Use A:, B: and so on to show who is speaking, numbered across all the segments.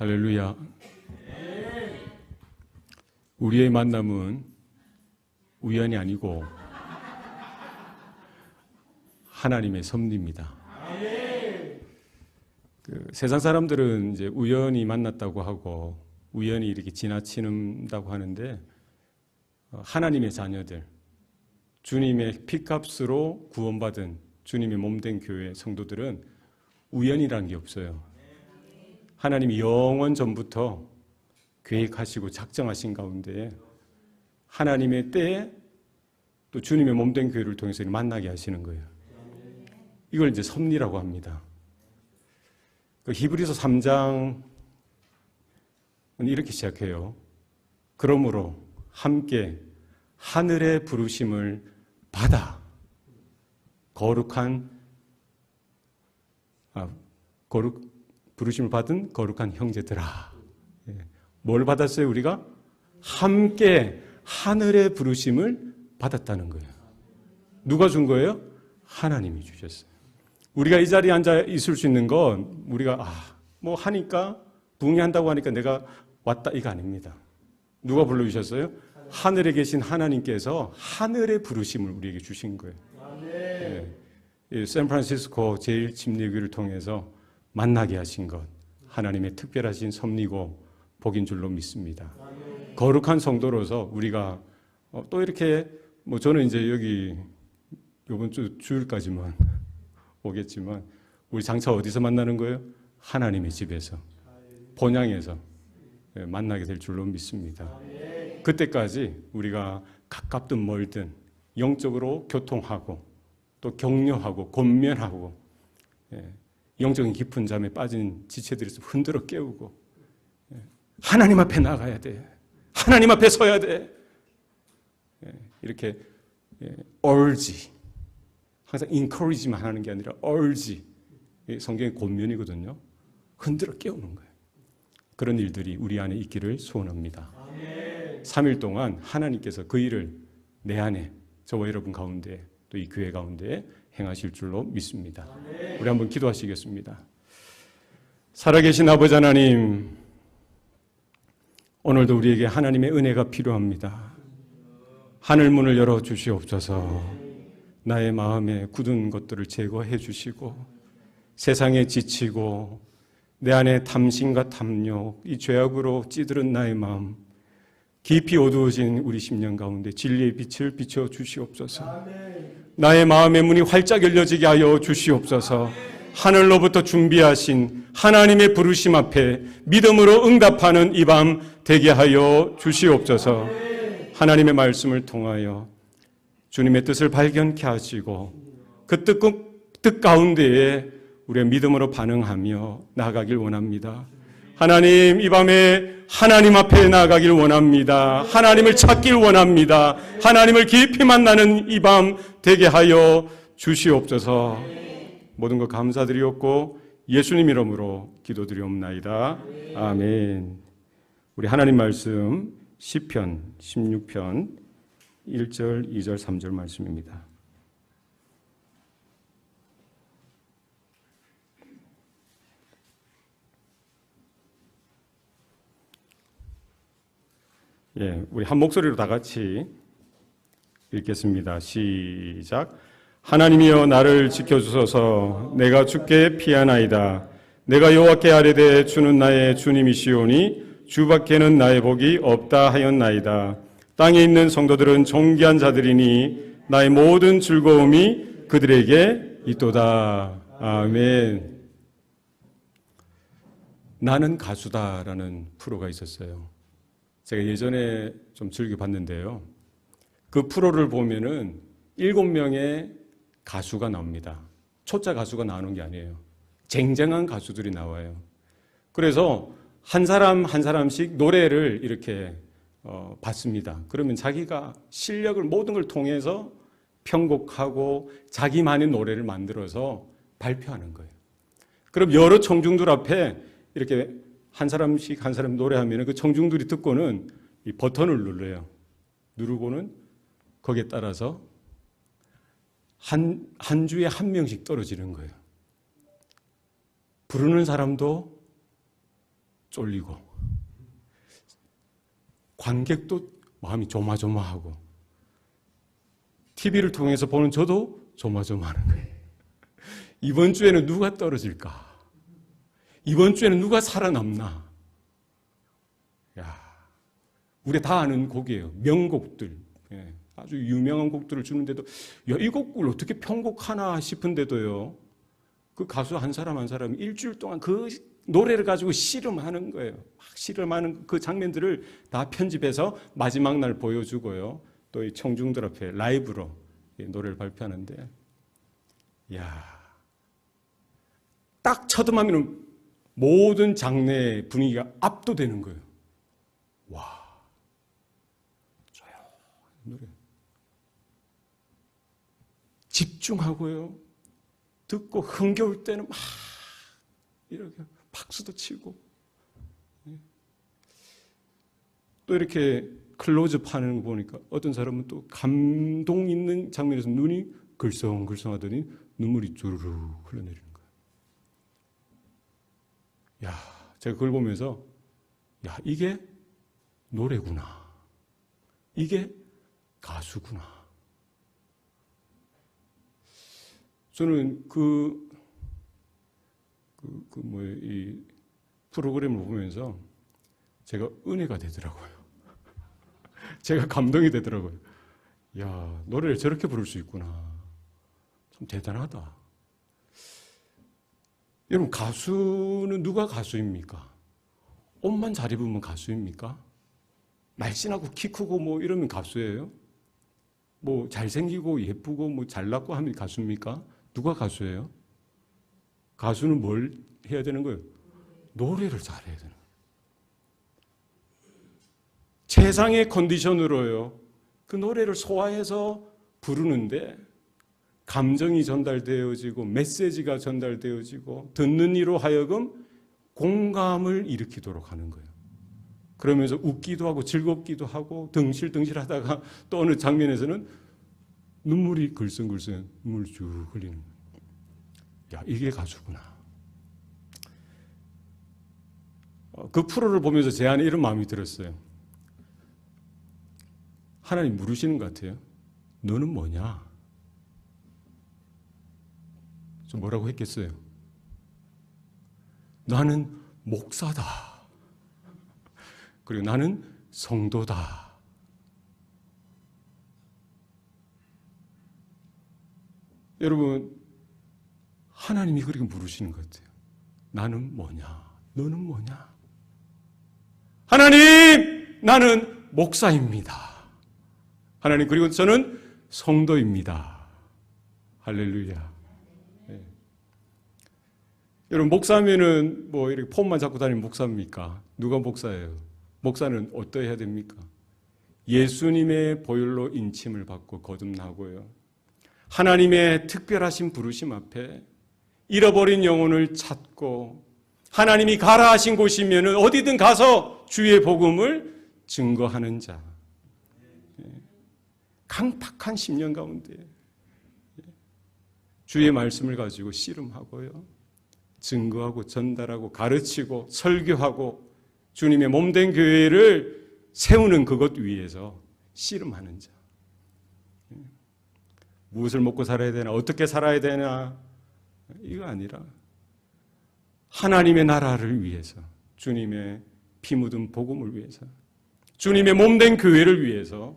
A: 할렐루야. 우리의 만남은 우연이 아니고 하나님의 섭리입니다. 세상 사람들은 이제 우연히 만났다고 하고 우연히 이렇게 지나친다고 하는데, 하나님의 자녀들, 주님의 피값으로 구원받은 주님의 몸된 교회 성도들은 우연이라는 게 없어요. 하나님이 영원 전부터 계획하시고 작정하신 가운데 하나님의 때에 또 주님의 몸된 교회를 통해서 만나게 하시는 거예요. 이걸 이제 섭리라고 합니다. 히브리서 3장은 이렇게 시작해요. 그러므로 함께 하늘의 부르심을 받아 부르심을 받은 거룩한 형제들아. 뭘 받았어요? 우리가 함께 하늘의 부르심을 받았다는 거예요. 누가 준 거예요? 하나님이 주셨어요. 우리가 이 자리에 앉아 있을 수 있는 건 우리가 뭐 하니까 부흥한다고 하니까 내가 왔다 이거 아닙니다. 누가 불러주셨어요? 하늘에 계신 하나님께서 하늘의 부르심을 우리에게 주신 거예요. 샌프란시스코 제1침례교회를 통해서 만나게 하신 것, 하나님의 특별하신 섭리고 복인 줄로 믿습니다. 거룩한 성도로서 우리가 또 이렇게 저는 이제 여기 이번 주 주일까지만 오겠지만 우리 장차 어디서 만나는 거예요? 하나님의 집에서, 본향에서 만나게 될 줄로 믿습니다. 그때까지 우리가 가깝든 멀든 영적으로 교통하고 또 격려하고 권면하고 영적인 깊은 잠에 빠진 지체들에서 흔들어 깨우고 하나님 앞에 나가야 돼. 하나님 앞에 서야 돼. 이렇게 urge, 항상 encourage만 하는 게 아니라 urge, 성경의 권면이거든요. 흔들어 깨우는 거예요. 그런 일들이 우리 안에 있기를 소원합니다. 3일 동안 하나님께서 그 일을 내 안에, 저와 여러분 가운데 또 이 교회 가운데 행하실 줄로 믿습니다. 우리 한번 기도하시겠습니다. 살아계신 아버지 하나님, 오늘도 우리에게 하나님의 은혜가 필요합니다. 하늘문을 열어주시옵소서. 나의 마음에 굳은 것들을 제거해 주시고 세상에 지치고 내 안에 탐심과 탐욕, 이 죄악으로 찌들은 나의 마음, 깊이 어두워진 우리 심령 가운데 진리의 빛을 비춰 주시옵소서. 나의 마음의 문이 활짝 열려지게 하여 주시옵소서. 하늘로부터 준비하신 하나님의 부르심 앞에 믿음으로 응답하는 이 밤 되게 하여 주시옵소서. 하나님의 말씀을 통하여 주님의 뜻을 발견케 하시고 그 뜻 가운데에 우리의 믿음으로 반응하며 나아가길 원합니다. 하나님, 이 밤에 하나님 앞에 나아가길 원합니다. 하나님을 찾길 원합니다. 하나님을 깊이 만나는 이 밤 되게 하여 주시옵소서. 모든 것 감사드리옵고 예수님 이름으로 기도드리옵나이다. 아멘. 우리 하나님 말씀 시편 16편 1절, 2절, 3절 말씀입니다. 우리 한 목소리로 다 같이 읽겠습니다. 시작. 하나님이여 나를 지켜주소서. 내가 주께 피하나이다. 내가 여호와께 아뢰되 주는 나의 주님이시오니 주밖에는 나의 복이 없다 하였나이다. 땅에 있는 성도들은 존귀한 자들이니 나의 모든 즐거움이 그들에게 있도다. 아멘. 나는 가수다라는 프로가 있었어요. 제가 예전에 좀 즐겨봤는데요. 그 프로를 보면은 7명의 가수가 나옵니다. 초짜 가수가 나오는 게 아니에요. 쟁쟁한 가수들이 나와요. 그래서 한 사람 한 사람씩 노래를 이렇게 받습니다. 그러면 자기가 실력을 모든 걸 통해서 편곡하고 자기만의 노래를 만들어서 발표하는 거예요. 그럼 여러 청중들 앞에 이렇게 한 사람씩 한 사람 노래하면 그 청중들이 듣고는 이 버튼을 눌러요. 누르고는 거기에 따라서 한 주에 한 명씩 떨어지는 거예요. 부르는 사람도 쫄리고 관객도 마음이 조마조마하고 TV를 통해서 보는 저도 조마조마하는 거예요. 이번 주에는 누가 떨어질까? 이번 주에는 누가 살아남나? 야, 우리 다 아는 곡이에요. 명곡들. 예, 아주 유명한 곡들을 주는데도 야, 이 곡을 어떻게 편곡하나 싶은데도요. 그 가수 한 사람 한 사람이 일주일 동안 그 노래를 가지고 씨름하는 거예요. 막 씨름하는 그 장면들을 다 편집해서 마지막 날 보여주고요. 또 이 청중들 앞에 라이브로 노래를 발표하는데, 야, 딱 첫음하면 모든 장르의 분위기가 압도되는 거예요. 와, 조용한 노래. 집중하고요. 듣고 흥겨울 때는 막 이렇게 박수도 치고, 또 이렇게 클로즈업 하는 거 보니까 어떤 사람은 또 감동 있는 장면에서 눈이 글썽글썽하더니 눈물이 주르륵 흘러내리는 거예요. 야, 제가 그걸 보면서 야, 이게 노래구나. 이게 가수구나. 저는 이 프로그램을 보면서 제가 은혜가 되더라고요. 제가 감동이 되더라고요. 야, 노래를 저렇게 부를 수 있구나. 참 대단하다. 여러분, 가수는 누가 가수입니까? 옷만 잘 입으면 가수입니까? 날씬하고 키 크고 뭐 이러면 가수예요? 뭐 잘생기고 예쁘고 뭐 잘났고 하면 가수입니까? 누가 가수예요? 가수는 뭘 해야 되는 거예요? 노래를 잘해야 되는 거예요. 최상의 컨디션으로요. 그 노래를 소화해서 부르는데 감정이 전달되어지고 메시지가 전달되어지고 듣는 이로 하여금 공감을 일으키도록 하는 거예요. 그러면서 웃기도 하고 즐겁기도 하고 덩실덩실 하다가 또 어느 장면에서는 눈물이 글썽글썽 눈물 쭉 흘리는 거예요. 야, 이게 가수구나. 그 프로를 보면서 제 안에 이런 마음이 들었어요. 하나님 물으시는 것 같아요. 너는 뭐냐? 저 뭐라고 했겠어요? 나는 목사다. 그리고 나는 성도다. 여러분, 하나님이 그렇게 물으시는 것 같아요. 나는 뭐냐? 너는 뭐냐? 하나님, 나는 목사입니다. 하나님, 그리고 저는 성도입니다. 할렐루야. 네. 여러분, 목사면은 뭐 이렇게 폼만 잡고 다니는 목사입니까? 누가 목사예요? 목사는 어떠해야 됩니까? 예수님의 보혈로 인침을 받고 거듭나고요. 하나님의 특별하신 부르심 앞에 잃어버린 영혼을 찾고 하나님이 가라 하신 곳이면 어디든 가서 주의 복음을 증거하는 자. 강팍한 10년 가운데 주의 말씀을 가지고 씨름하고요. 증거하고 전달하고 가르치고 설교하고 주님의 몸된 교회를 세우는 그것 위에서 씨름하는 자. 무엇을 먹고 살아야 되나, 어떻게 살아야 되나, 이거 아니라 하나님의 나라를 위해서, 주님의 피 묻은 복음을 위해서, 주님의 몸된 교회를 위해서,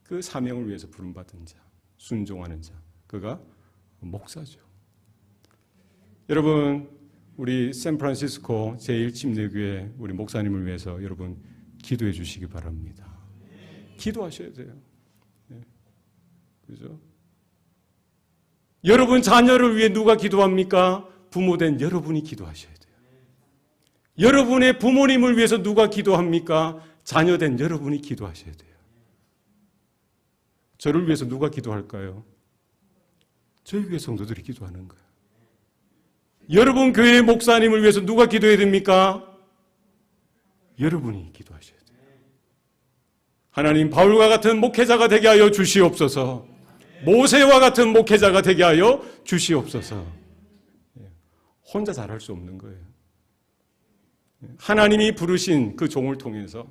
A: 그 사명을 위해서 부름받은 자, 순종하는 자, 그가 목사죠. 여러분, 우리 샌프란시스코 제1침례교회 우리 목사님을 위해서 여러분 기도해 주시기 바랍니다. 기도하셔야 돼요. 네. 그죠? 여러분 자녀를 위해 누가 기도합니까? 부모된 여러분이 기도하셔야 돼요. 여러분의 부모님을 위해서 누가 기도합니까? 자녀된 여러분이 기도하셔야 돼요. 저를 위해서 누가 기도할까요? 저희 교회 성도들이 기도하는 거예요. 여러분 교회의 목사님을 위해서 누가 기도해야 됩니까? 여러분이 기도하셔야 돼요. 하나님, 바울과 같은 목회자가 되게 하여 주시옵소서. 모세와 같은 목회자가 되게 하여 주시옵소서. 혼자 잘할 수 없는 거예요. 하나님이 부르신 그 종을 통해서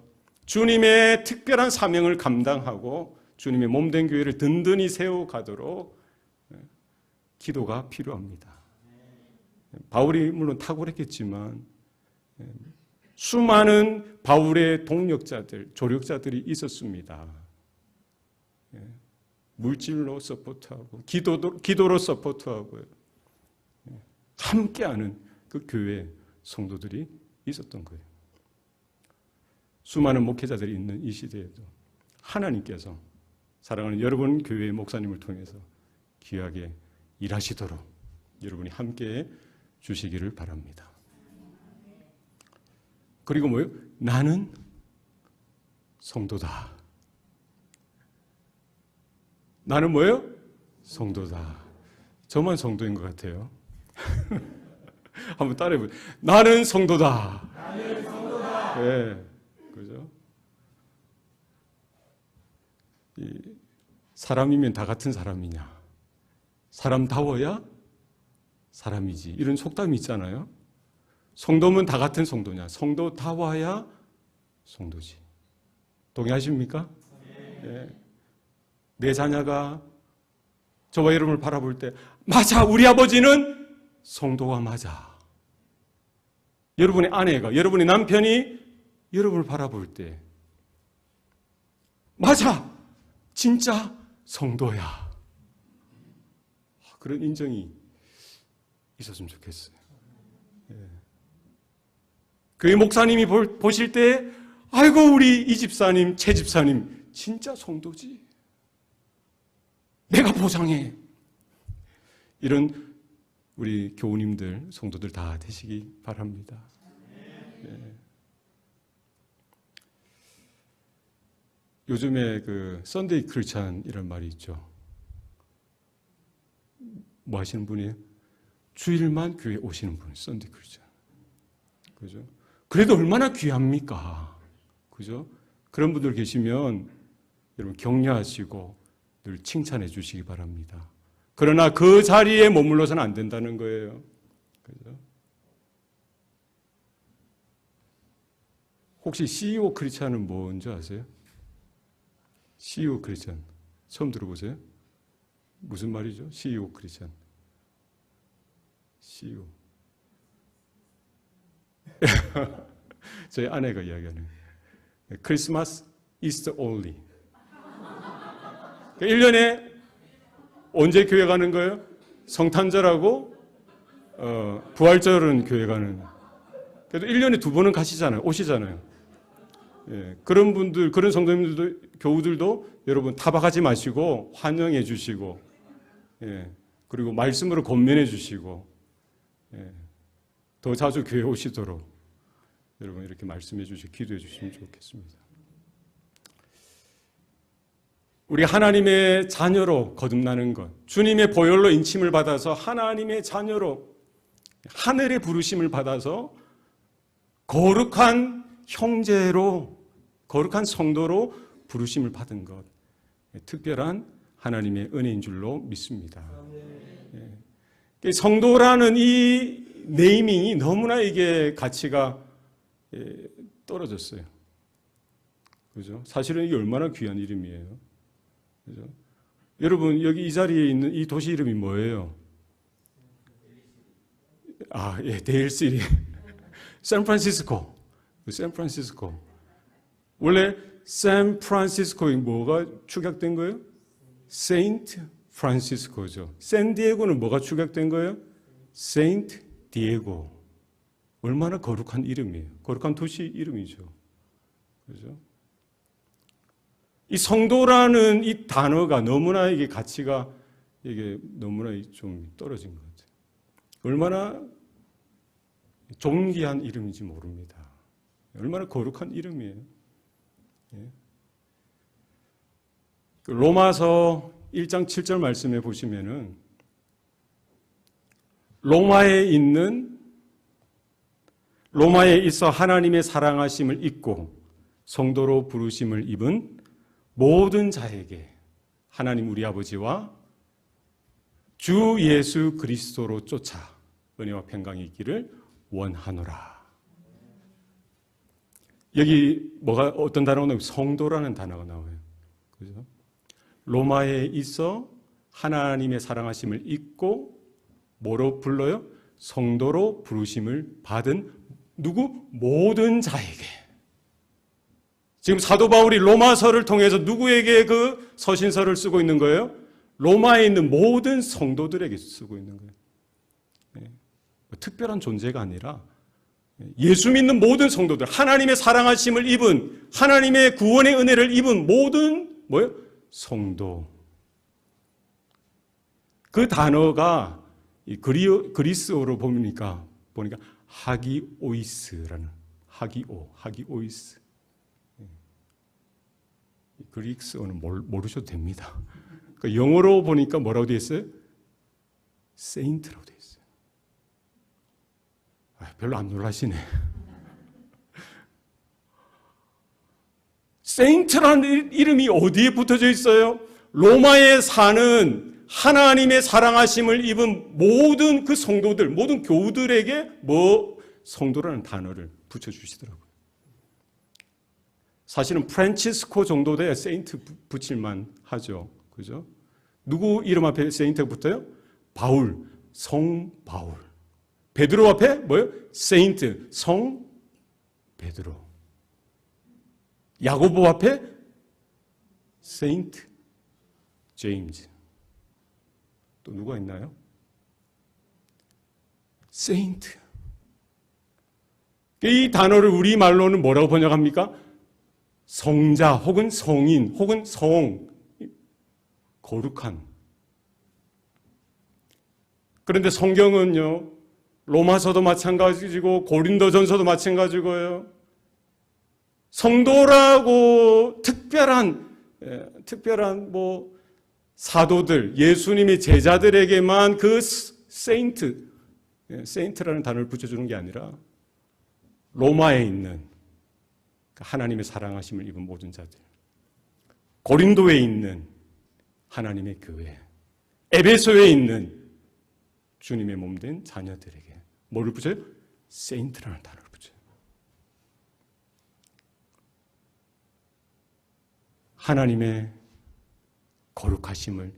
A: 주님의 특별한 사명을 감당하고 주님의 몸된 교회를 든든히 세워가도록 기도가 필요합니다. 바울이 물론 탁월했겠지만 수많은 바울의 동력자들, 조력자들이 있었습니다. 물질로 서포트하고 기도로 서포트하고요. 함께하는 그 교회 성도들이 있었던 거예요. 수많은 목회자들이 있는 이 시대에도 하나님께서 사랑하는 여러분 교회의 목사님을 통해서 귀하게 일하시도록 여러분이 함께해 주시기를 바랍니다. 그리고 뭐요? 나는 성도다. 나는 뭐예요? 성도다. 저만 성도인 것 같아요. 한번 따라해보세요. 나는 성도다.
B: 나는 성도다.
A: 네, 그죠? 사람이면 다 같은 사람이냐? 사람다워야 사람이지. 이런 속담이 있잖아요. 성도면 다 같은 성도냐? 성도다워야 성도지. 동의하십니까? 네. 내 자녀가 저와 여러분을 바라볼 때 맞아, 우리 아버지는 성도가 맞아. 여러분의 아내가, 여러분의 남편이 여러분을 바라볼 때 맞아, 진짜 성도야. 그런 인정이 있었으면 좋겠어요. 교회 목사님이 보실 때 아이고 우리 이 집사님, 최 집사님 진짜 성도지. 내가 보장해. 이런 우리 교우님들, 성도들 다 되시기 바랍니다. 네. 요즘에 그 썬데이 크리스찬이라는 말이 있죠. 뭐 하시는 분이에요? 주일만 교회 오시는 분, 썬데이 크리스찬. 그죠? 그래도 얼마나 귀합니까? 그죠? 그런 분들 계시면 여러분 격려하시고 늘 칭찬해 주시기 바랍니다. 그러나 그 자리에 머물러서는 안 된다는 거예요. 그죠? 혹시 CEO 크리스찬은 뭔지 아세요? CEO 크리스찬 처음 들어보세요? 무슨 말이죠? CEO 크리스찬. CEO. 저희 아내가 이야기하는 크리스마스 이스터 올리. 1년에 언제 교회 가는 거예요? 성탄절하고 부활절은 교회 가는. 그래도 1년에 2번은 가시잖아요. 오시잖아요. 예, 그런 분들, 그런 성도님들도, 교우들도 여러분 타박하지 마시고 환영해 주시고, 예, 그리고 말씀으로 권면해 주시고, 예, 더 자주 교회 오시도록 여러분 이렇게 말씀해 주시고 기도해 주시면 좋겠습니다. 우리 하나님의 자녀로 거듭나는 것, 주님의 보혈로 인침을 받아서 하나님의 자녀로 하늘의 부르심을 받아서 거룩한 형제로, 거룩한 성도로 부르심을 받은 것, 특별한 하나님의 은혜인 줄로 믿습니다. 성도라는 이 네이밍이 너무나 이게 가치가 떨어졌어요. 그죠? 사실은 이게 얼마나 귀한 이름이에요. 그죠? 여러분, 여기 이 자리에 있는 이 도시 이름이 뭐예요? 예, 데일시티. 샌프란시스코. 샌프란시스코. 원래 샌프란시스코에 뭐가 축약된 거예요? 세인트 프란시스코죠. 샌디에고는 뭐가 축약된 거예요? 세인트 디에고. 얼마나 거룩한 이름이에요. 거룩한 도시 이름이죠. 그죠? 이 성도라는 이 단어가 너무나 이게 가치가 이게 너무나 좀 떨어진 것 같아요. 얼마나 존귀한 이름인지 모릅니다. 얼마나 거룩한 이름이에요. 예. 로마서 1장 7절 말씀에 보시면은 로마에 있어 하나님의 사랑하심을 입고 성도로 부르심을 입은 모든 자에게 하나님 우리 아버지와 주 예수 그리스도로 쫓아 은혜와 평강이 있기를 원하노라. 여기 어떤 단어가 나와요? 성도라는 단어가 나와요. 그죠? 로마에 있어 하나님의 사랑하심을 잊고 뭐로 불러요? 성도로 부르심을 받은 누구? 모든 자에게. 지금 사도 바울이 로마서를 통해서 누구에게 그 서신서를 쓰고 있는 거예요? 로마에 있는 모든 성도들에게 쓰고 있는 거예요. 특별한 존재가 아니라 예수 믿는 모든 성도들, 하나님의 사랑하심을 입은, 하나님의 구원의 은혜를 입은 모든 뭐예요? 성도. 그 단어가 그리스어로 보니까 하기오이스라는, 하기오이스. 그리스어는 모르셔도 됩니다. 그러니까 영어로 보니까 뭐라고 되어 있어요? 세인트라고 되어 있어요. 별로 안 놀라시네. 세인트라는 이름이 어디에 붙어져 있어요? 로마에 사는 하나님의 사랑하심을 입은 모든 그 성도들, 모든 교우들에게 성도라는 단어를 붙여주시더라고요. 사실은 프란치스코 정도 돼야 세인트 붙일만 하죠. 그죠? 누구 이름 앞에 세인트가 붙어요? 바울, 성 바울. 베드로 앞에 뭐예요? 세인트, 성 베드로. 야고보 앞에 세인트 제임스. 또 누가 있나요? 세인트. 이 단어를 우리말로는 뭐라고 번역합니까? 성자 혹은 성인 혹은 성, 거룩한. 그런데 성경은요, 로마서도 마찬가지고 고린도전서도 마찬가지고요. 성도라고 특별한 사도들, 예수님의 제자들에게만 그 세인트라는 단어를 붙여주는 게 아니라 로마에 있는 하나님의 사랑하심을 입은 모든 자들, 고린도에 있는 하나님의 교회, 에베소에 있는 주님의 몸된 자녀들에게 뭐를 붙여요? 세인트라는 단어를 붙여요. 하나님의 거룩하심을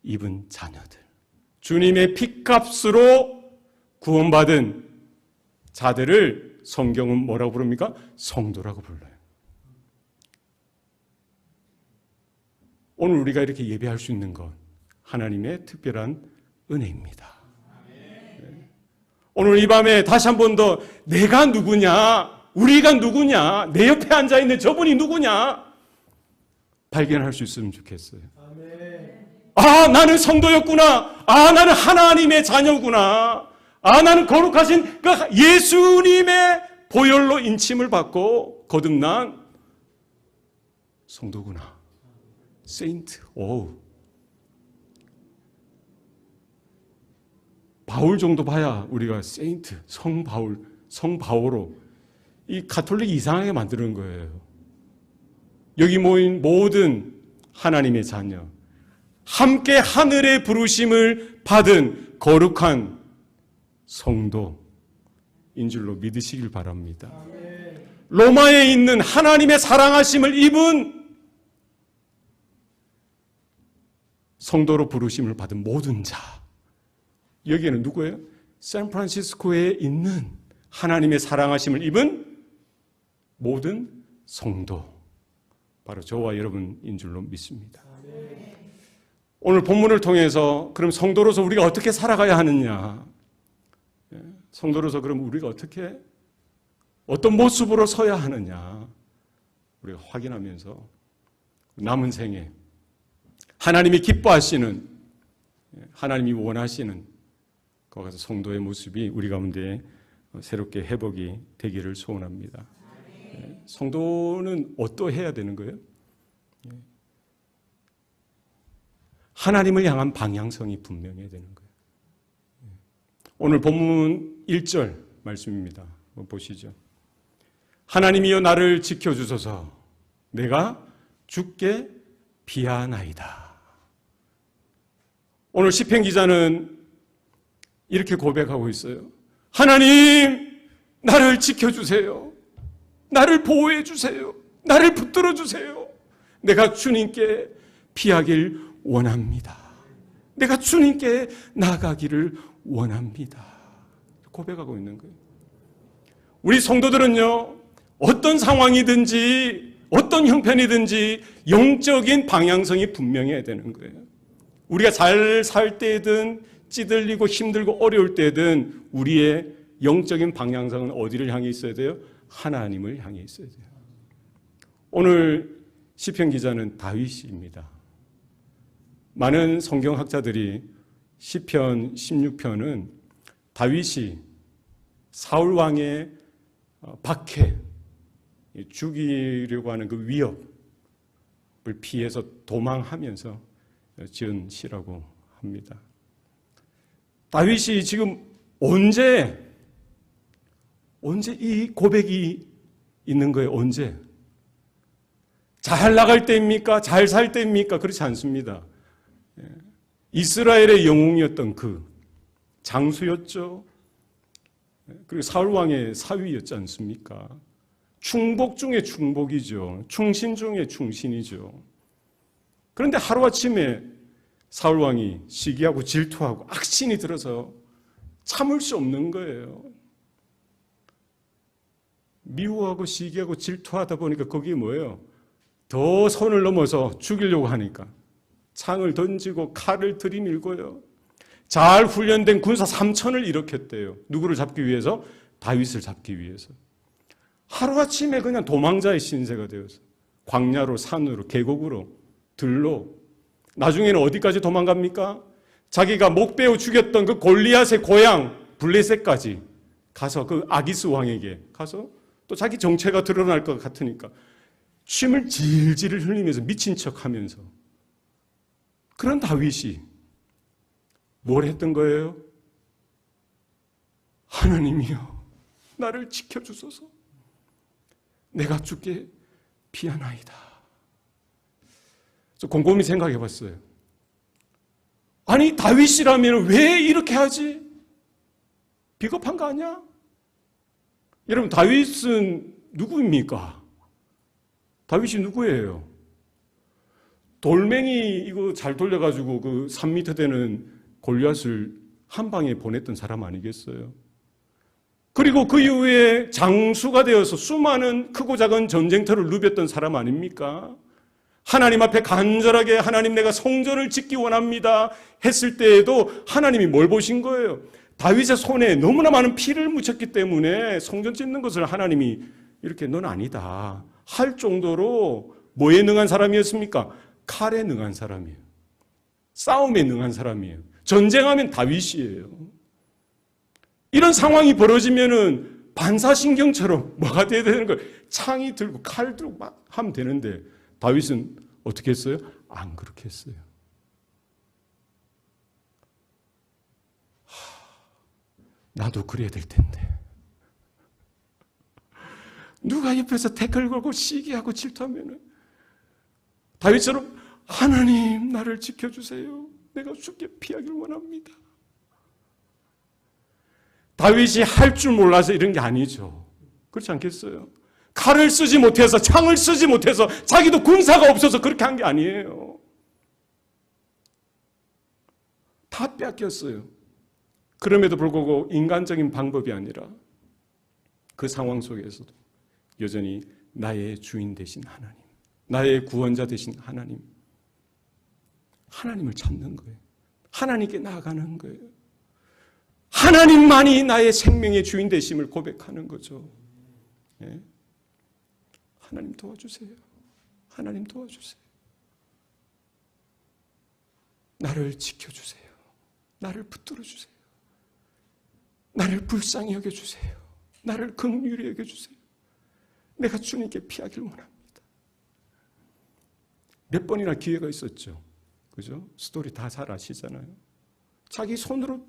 A: 입은 자녀들, 주님의 피값으로 구원받은 자들을 성경은 뭐라고 부릅니까? 성도라고 불러요. 오늘 우리가 이렇게 예배할 수 있는 것, 하나님의 특별한 은혜입니다. 오늘 이 밤에 다시 한 번 더 내가 누구냐, 우리가 누구냐, 내 옆에 앉아있는 저분이 누구냐 발견할 수 있으면 좋겠어요. 아, 나는 성도였구나. 아, 나는 하나님의 자녀구나. 아, 나는 거룩하신 그 예수님의 보혈로 인침을 받고 거듭난 성도구나. 세인트. 오. 바울 정도 봐야 우리가 세인트, 성바오로 이 가톨릭 이상하게 만드는 거예요. 여기 모인 모든 하나님의 자녀, 함께 하늘의 부르심을 받은 거룩한 성도인 줄로 믿으시길 바랍니다. 로마에 있는 하나님의 사랑하심을 입은 성도로 부르심을 받은 모든 자, 여기에는 누구예요? 샌프란시스코에 있는 하나님의 사랑하심을 입은 모든 성도, 바로 저와 여러분인 줄로 믿습니다. 오늘 본문을 통해서 그럼 성도로서 우리가 어떻게 살아가야 하느냐, 성도로서 그럼 우리가 어떤 모습으로 서야 하느냐 우리가 확인하면서 남은 생에 하나님이 기뻐하시는, 하나님이 원하시는 거기서 성도의 모습이 우리 가운데 새롭게 회복이 되기를 소원합니다. 성도는 어떠해야 되는 거예요? 하나님을 향한 방향성이 분명해야 되는 거예요. 오늘 본문 1절 말씀입니다. 한번 보시죠. 하나님이여 나를 지켜주소서, 내가 주께 비하나이다. 오늘 시편 기자는 이렇게 고백하고 있어요. 하나님, 나를 지켜주세요. 나를 보호해 주세요. 나를 붙들어 주세요. 내가 주님께 피하길 원합니다. 내가 주님께 나아가기를 원합니다. 고백하고 있는 거예요. 우리 성도들은요, 어떤 상황이든지 어떤 형편이든지 영적인 방향성이 분명해야 되는 거예요. 우리가 잘 살 때든 찌들리고 힘들고 어려울 때든 우리의 영적인 방향성은 어디를 향해 있어야 돼요? 하나님을 향해 있어야 돼요. 오늘 시편 기자는 다윗입니다. 많은 성경학자들이 시편 16편은 다윗이 사울 왕의 박해, 죽이려고 하는 그 위협을 피해서 도망하면서 지은 시라고 합니다. 다윗이 지금 언제 이 고백이 있는 거예요? 언제? 잘 나갈 때입니까? 잘 살 때입니까? 그렇지 않습니다. 이스라엘의 영웅이었던 그 장수였죠. 그리고 사울왕의 사위였지 않습니까? 충복 중에 충복이죠. 충신 중에 충신이죠. 그런데 하루아침에 사울왕이 시기하고 질투하고 악신이 들어서 참을 수 없는 거예요. 미워하고 시기하고 질투하다 보니까 거기에 뭐예요? 더 선을 넘어서 죽이려고 하니까 창을 던지고 칼을 들이밀고요. 잘 훈련된 군사 3,000을 일으켰대요. 누구를 잡기 위해서? 다윗을 잡기 위해서. 하루아침에 그냥 도망자의 신세가 되어서 광야로, 산으로, 계곡으로, 들로, 나중에는 어디까지 도망갑니까? 자기가 목베어 죽였던 그 골리앗의 고향 블레셋까지 가서 그 아기스 왕에게 가서 또 자기 정체가 드러날 것 같으니까 침을 질질 흘리면서 미친 척하면서, 그런 다윗이 뭘 했던 거예요? 하나님이여, 나를 지켜주소서. 내가 주께 피하나이다. 저 곰곰이 생각해 봤어요. 아니, 다윗이라면 왜 이렇게 하지? 비겁한 거 아니야? 여러분, 다윗은 누구입니까? 다윗이 누구예요? 돌멩이 이거 잘 돌려가지고 그 3m 되는 골리앗을 한 방에 보냈던 사람 아니겠어요? 그리고 그 이후에 장수가 되어서 수많은 크고 작은 전쟁터를 누볐던 사람 아닙니까? 하나님 앞에 간절하게 하나님 내가 성전을 짓기 원합니다 했을 때에도 하나님이 뭘 보신 거예요? 다윗의 손에 너무나 많은 피를 묻혔기 때문에 성전 짓는 것을 하나님이 이렇게 넌 아니다 할 정도로 뭐에 능한 사람이었습니까? 칼에 능한 사람이에요. 싸움에 능한 사람이에요. 전쟁하면 다윗이에요. 이런 상황이 벌어지면은 반사신경처럼 뭐가 돼야 되는 거예요? 창이 들고 칼 들고 막 하면 되는데 다윗은 어떻게 했어요? 안 그렇게 했어요. 나도 그래야 될 텐데. 누가 옆에서 태클 걸고 시기하고 질투하면은 다윗처럼 하나님 나를 지켜주세요. 내가 죽게 피하기를 원합니다. 다윗이 할 줄 몰라서 이런 게 아니죠. 그렇지 않겠어요? 칼을 쓰지 못해서, 창을 쓰지 못해서, 자기도 군사가 없어서 그렇게 한 게 아니에요. 다 뺏겼어요. 그럼에도 불구하고 인간적인 방법이 아니라 그 상황 속에서도 여전히 나의 주인 되신 하나님, 나의 구원자 되신 하나님, 하나님을 찾는 거예요. 하나님께 나아가는 거예요. 하나님만이 나의 생명의 주인 되심을 고백하는 거죠. 예? 하나님 도와주세요. 하나님 도와주세요. 나를 지켜주세요. 나를 붙들어주세요. 나를 불쌍히 여겨주세요. 나를 긍휼히 여겨주세요. 내가 주님께 피하길 원합니다. 몇 번이나 기회가 있었죠. 그죠? 스토리 다 잘 아시잖아요. 자기 손으로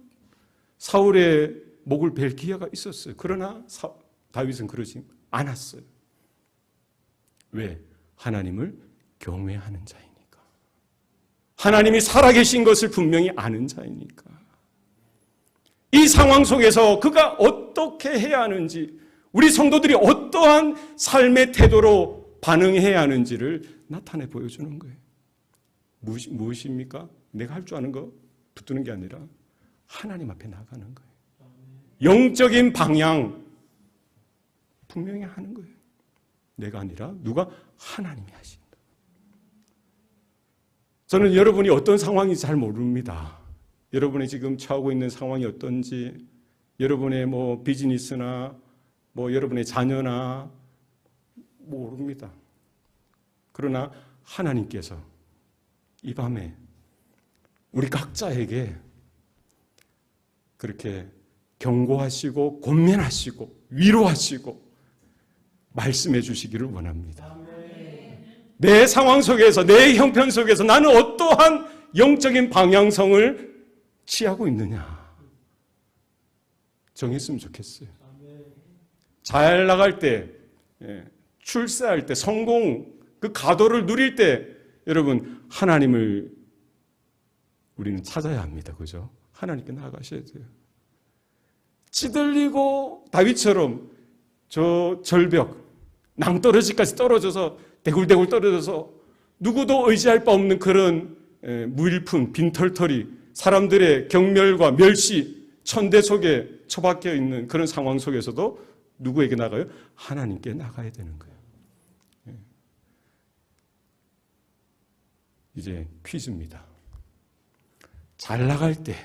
A: 사울의 목을 벨 기회가 있었어요. 그러나 다윗은 그러지 않았어요. 왜? 하나님을 경외하는 자이니까. 하나님이 살아계신 것을 분명히 아는 자이니까. 이 상황 속에서 그가 어떻게 해야 하는지 우리 성도들이 어떠한 삶의 태도로 반응해야 하는지를 나타내 보여주는 거예요. 무엇입니까? 내가 할 줄 아는 거 붙드는 게 아니라 하나님 앞에 나가는 거예요. 영적인 방향 분명히 하는 거예요. 내가 아니라 누가? 하나님이 하신다. 저는 여러분이 어떤 상황인지 잘 모릅니다. 여러분이 지금 처하고 있는 상황이 어떤지, 여러분의 비즈니스나 여러분의 자녀나 모릅니다. 그러나 하나님께서 이 밤에 우리 각자에게 그렇게 경고하시고 권면하시고 위로하시고 말씀해 주시기를 원합니다. 내 상황 속에서, 내 형편 속에서 나는 어떠한 영적인 방향성을 취하고 있느냐 정했으면 좋겠어요. 잘 나갈 때, 출세할 때, 성공, 그 가도를 누릴 때 여러분 하나님을 우리는 찾아야 합니다. 그죠? 하나님께 나아가셔야 돼요. 찌들리고 다윗처럼 저 절벽, 낭떠러지까지 떨어져서 대굴대굴 떨어져서 누구도 의지할 바 없는 그런 무일푼, 빈털터리, 사람들의 경멸과 멸시, 천대 속에 처박혀 있는 그런 상황 속에서도 누구에게 나가요? 하나님께 나가야 되는 거예요. 이제 퀴즈입니다. 잘 나갈 때,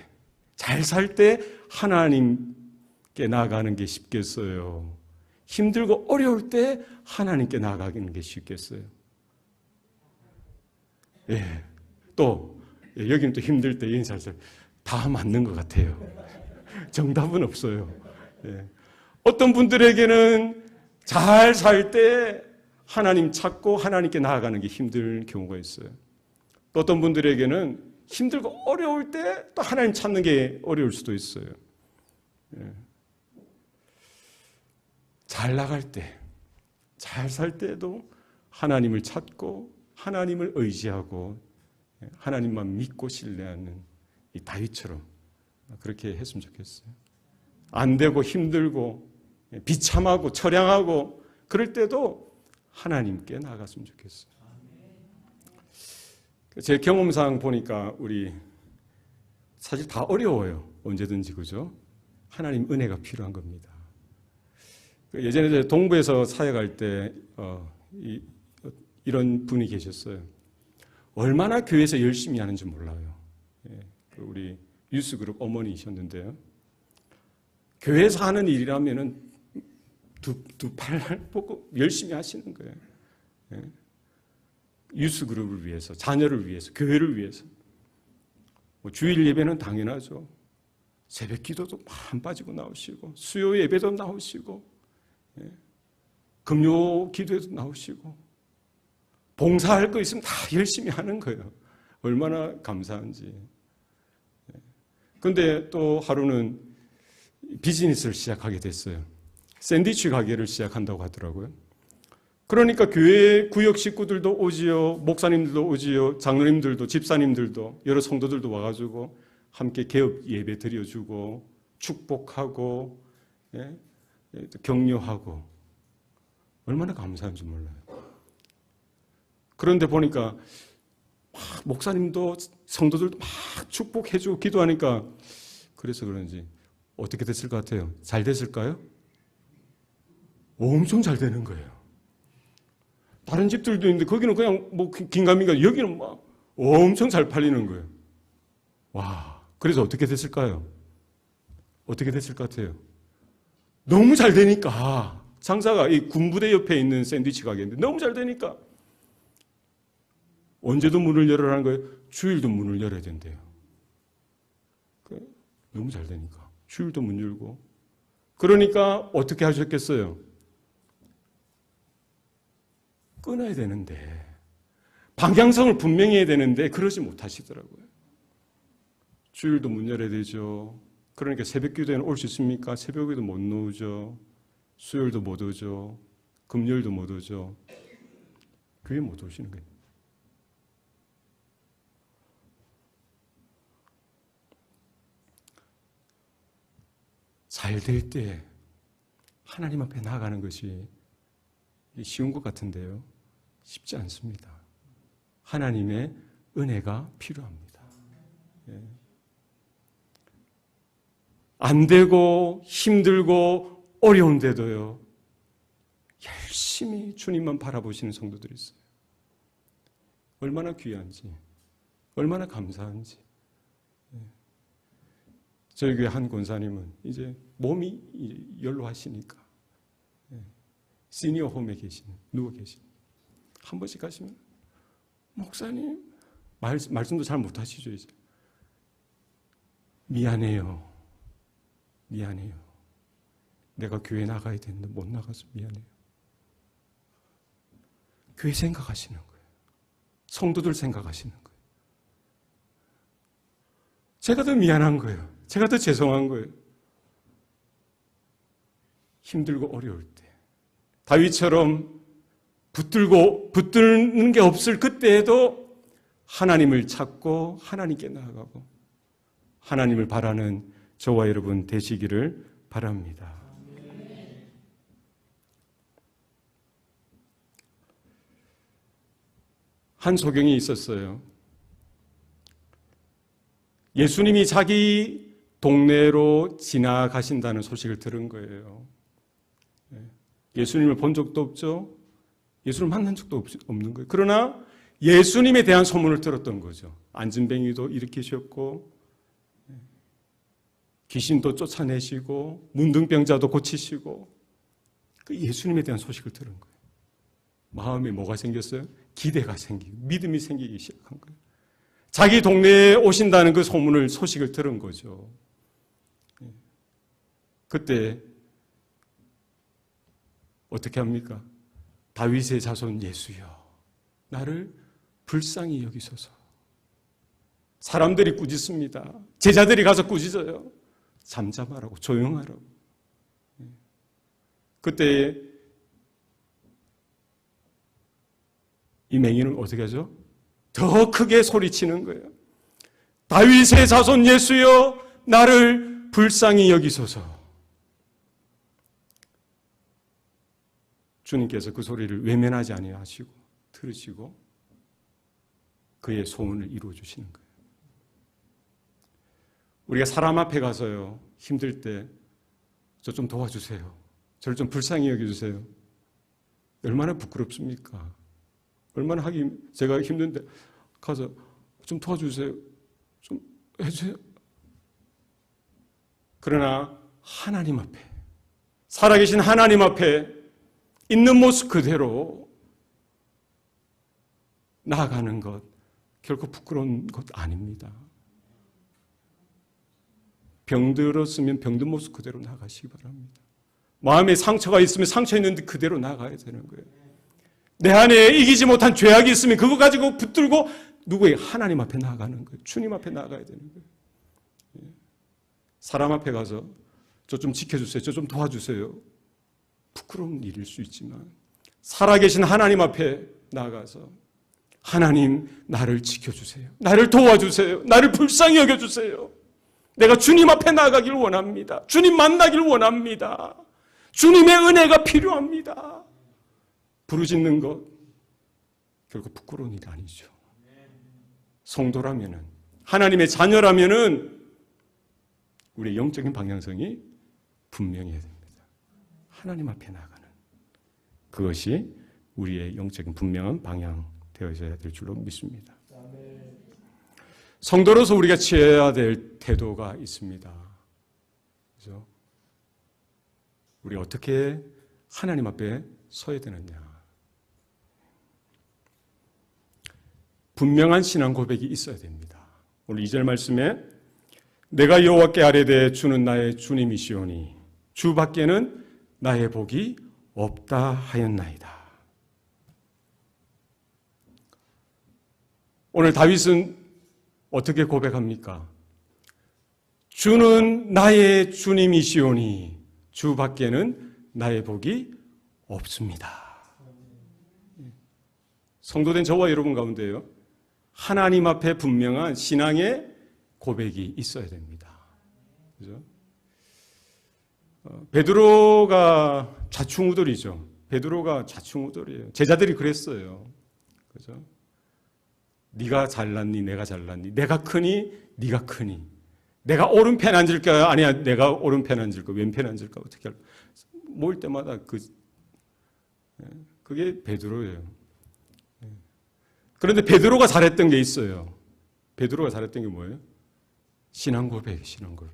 A: 잘 살 때 하나님께 나아가는 게 쉽겠어요? 힘들고 어려울 때 하나님께 나아가는 게 쉽겠어요? 예. 또 여기는 또 힘들 때 인사를 다 맞는 것 같아요. 정답은 없어요. 예. 어떤 분들에게는 잘 살 때 하나님 찾고 하나님께 나아가는 게 힘들 경우가 있어요. 또 어떤 분들에게는 힘들고 어려울 때 또 하나님 찾는 게 어려울 수도 있어요. 예. 잘 나갈 때, 잘 살 때도 하나님을 찾고 하나님을 의지하고 하나님만 믿고 신뢰하는 이 다윗처럼 그렇게 했으면 좋겠어요. 안 되고 힘들고 비참하고 처량하고 그럴 때도 하나님께 나아갔으면 좋겠어요. 제 경험상 보니까 우리 사실 다 어려워요. 언제든지 그죠? 하나님 은혜가 필요한 겁니다. 예전에 동부에서 사역할 때 이런 분이 계셨어요. 얼마나 교회에서 열심히 하는지 몰라요. 우리 유스그룹 어머니이셨는데요. 교회에서 하는 일이라면은 두 팔 뻗고 열심히 하시는 거예요. 유스그룹을 위해서, 자녀를 위해서, 교회를 위해서. 주일 예배는 당연하죠. 새벽 기도도 안 빠지고 나오시고, 수요 예배도 나오시고, 금요 기도에도 나오시고, 봉사할 거 있으면 다 열심히 하는 거예요. 얼마나 감사한지. 그런데 또 하루는 비즈니스를 시작하게 됐어요. 샌드위치 가게를 시작한다고 하더라고요. 그러니까 교회 구역 식구들도 오지요, 목사님들도 오지요, 장로님들도, 집사님들도, 여러 성도들도 와가지고 함께 개업 예배 드려주고 축복하고 격려하고 얼마나 감사한지 몰라요. 그런데 보니까 막 목사님도 성도들도 막 축복해주고 기도하니까 그래서 그런지 어떻게 됐을 것 같아요? 잘 됐을까요? 엄청 잘 되는 거예요. 다른 집들도 있는데 거기는 그냥 긴가민가, 여기는 막 엄청 잘 팔리는 거예요. 와, 그래서 어떻게 됐을까요? 어떻게 됐을 것 같아요? 너무 잘 되니까 장사가 이 군부대 옆에 있는 샌드위치 가게인데 너무 잘 되니까 언제도 문을 열어라는 거예요? 주일도 문을 열어야 된대요. 너무 잘 되니까 주일도 문 열고. 그러니까 어떻게 하셨겠어요? 끊어야 되는데, 방향성을 분명히 해야 되는데 그러지 못하시더라고요. 주일도 문 열어야 되죠. 그러니까 새벽 기도에는 올 수 있습니까? 새벽에도 못 나오죠. 수요일도 못 오죠. 금요일도 못 오죠. 교회 못 오시는 거예요. 잘 될 때 하나님 앞에 나아가는 것이 쉬운 것 같은데요. 쉽지 않습니다. 하나님의 은혜가 필요합니다. 예. 안 되고 힘들고 어려운데도요, 열심히 주님만 바라보시는 성도들이 있어요. 얼마나 귀한지, 얼마나 감사한지. 저희 교회 한 권사님은 이제 몸이 연로하시니까 시니어 홈에 누워 계십니다. 한 번씩 가시면 목사님 말씀도 잘 못하시죠. 이제 미안해요. 내가 교회 나가야 되는데 못 나가서 미안해요. 교회 생각하시는 거예요. 성도들 생각하시는 거예요. 제가 더 미안한 거예요. 제가 더 죄송한 거예요. 힘들고 어려울 때 다윗처럼 붙드는 게 없을 그때에도 하나님을 찾고 하나님께 나아가고 하나님을 바라는 저와 여러분 되시기를 바랍니다. 한 소경이 있었어요. 예수님이 자기 동네로 지나가신다는 소식을 들은 거예요. 예수님을 본 적도 없죠. 예수님을 만난 적도 없는 거예요. 그러나 예수님에 대한 소문을 들었던 거죠. 안진뱅이도 일으키셨고 귀신도 쫓아내시고 문둥병자도 고치시고 그 예수님에 대한 소식을 들은 거예요. 마음에 뭐가 생겼어요? 기대가 생기고 믿음이 생기기 시작한 거예요. 자기 동네에 오신다는 그 소식을 들은 거죠. 그때 어떻게 합니까? 다윗의 자손 예수여, 나를 불쌍히 여기소서. 사람들이 꾸짖습니다. 제자들이 가서 꾸짖어요. 잠잠하라고, 조용하라고. 그때 이 맹인은 어떻게 하죠? 더 크게 소리치는 거예요. 다윗의 자손 예수여, 나를 불쌍히 여기소서. 주님께서 그 소리를 외면하지 아니하시고 들으시고 그의 소원을 이루어 주시는 거예요. 우리가 사람 앞에 가서요, 힘들 때 저 좀 도와주세요, 저를 좀 불쌍히 여겨주세요. 얼마나 부끄럽습니까? 얼마나 제가 힘든데 가서 좀 도와주세요, 좀 해주세요. 그러나 하나님 앞에, 살아계신 하나님 앞에 있는 모습 그대로 나아가는 것 결코 부끄러운 것 아닙니다. 병들었으면 병든 모습 그대로 나아가시기 바랍니다. 마음에 상처가 있으면 상처 있는데 그대로 나아가야 되는 거예요. 내 안에 이기지 못한 죄악이 있으면 그거 가지고 붙들고 누구의 하나님 앞에 나아가는 거예요. 주님 앞에 나아가야 되는 거예요. 사람 앞에 가서 저 좀 지켜주세요, 저 좀 도와주세요. 부끄러운 일일 수 있지만 살아계신 하나님 앞에 나아가서 하나님, 나를 지켜주세요, 나를 도와주세요, 나를 불쌍히 여겨주세요. 내가 주님 앞에 나아가길 원합니다. 주님 만나길 원합니다. 주님의 은혜가 필요합니다. 부르짖는 것 결국 부끄러운 일이 아니죠. 성도라면은, 하나님의 자녀라면은 우리의 영적인 방향성이 분명해야 됩니다. 하나님 앞에 나가는 그것이 우리의 영적인 분명한 방향 되어져야 될 줄로 믿습니다. 성도로서 우리가 취해야 될 태도가 있습니다. 그래서 우리 어떻게 하나님 앞에 서야 되느냐? 분명한 신앙 고백이 있어야 됩니다. 오늘 2절 말씀에 내가 여호와께 아뢰되 주는 나의 주님이시오니 주 밖에는 나의 복이 없다 하였나이다. 오늘 다윗은 어떻게 고백합니까? 주는 나의 주님이시오니 주 밖에는 나의 복이 없습니다. 성도된 저와 여러분 가운데요, 하나님 앞에 분명한 신앙의 고백이 있어야 됩니다. 그죠? 베드로가 좌충우돌이죠. 베드로가 좌충우돌이에요. 제자들이 그랬어요. 그죠? 네가 잘났니? 내가 잘났니? 내가 크니? 네가 크니? 내가 오른편 앉을까? 아니야, 내가 오른편 앉을까? 왼편 앉을까? 어떻게 할까? 모일 때마다 그게 베드로예요. 그런데 베드로가 잘했던 게 있어요. 베드로가 잘했던 게 뭐예요? 신앙 고백, 신앙 고백.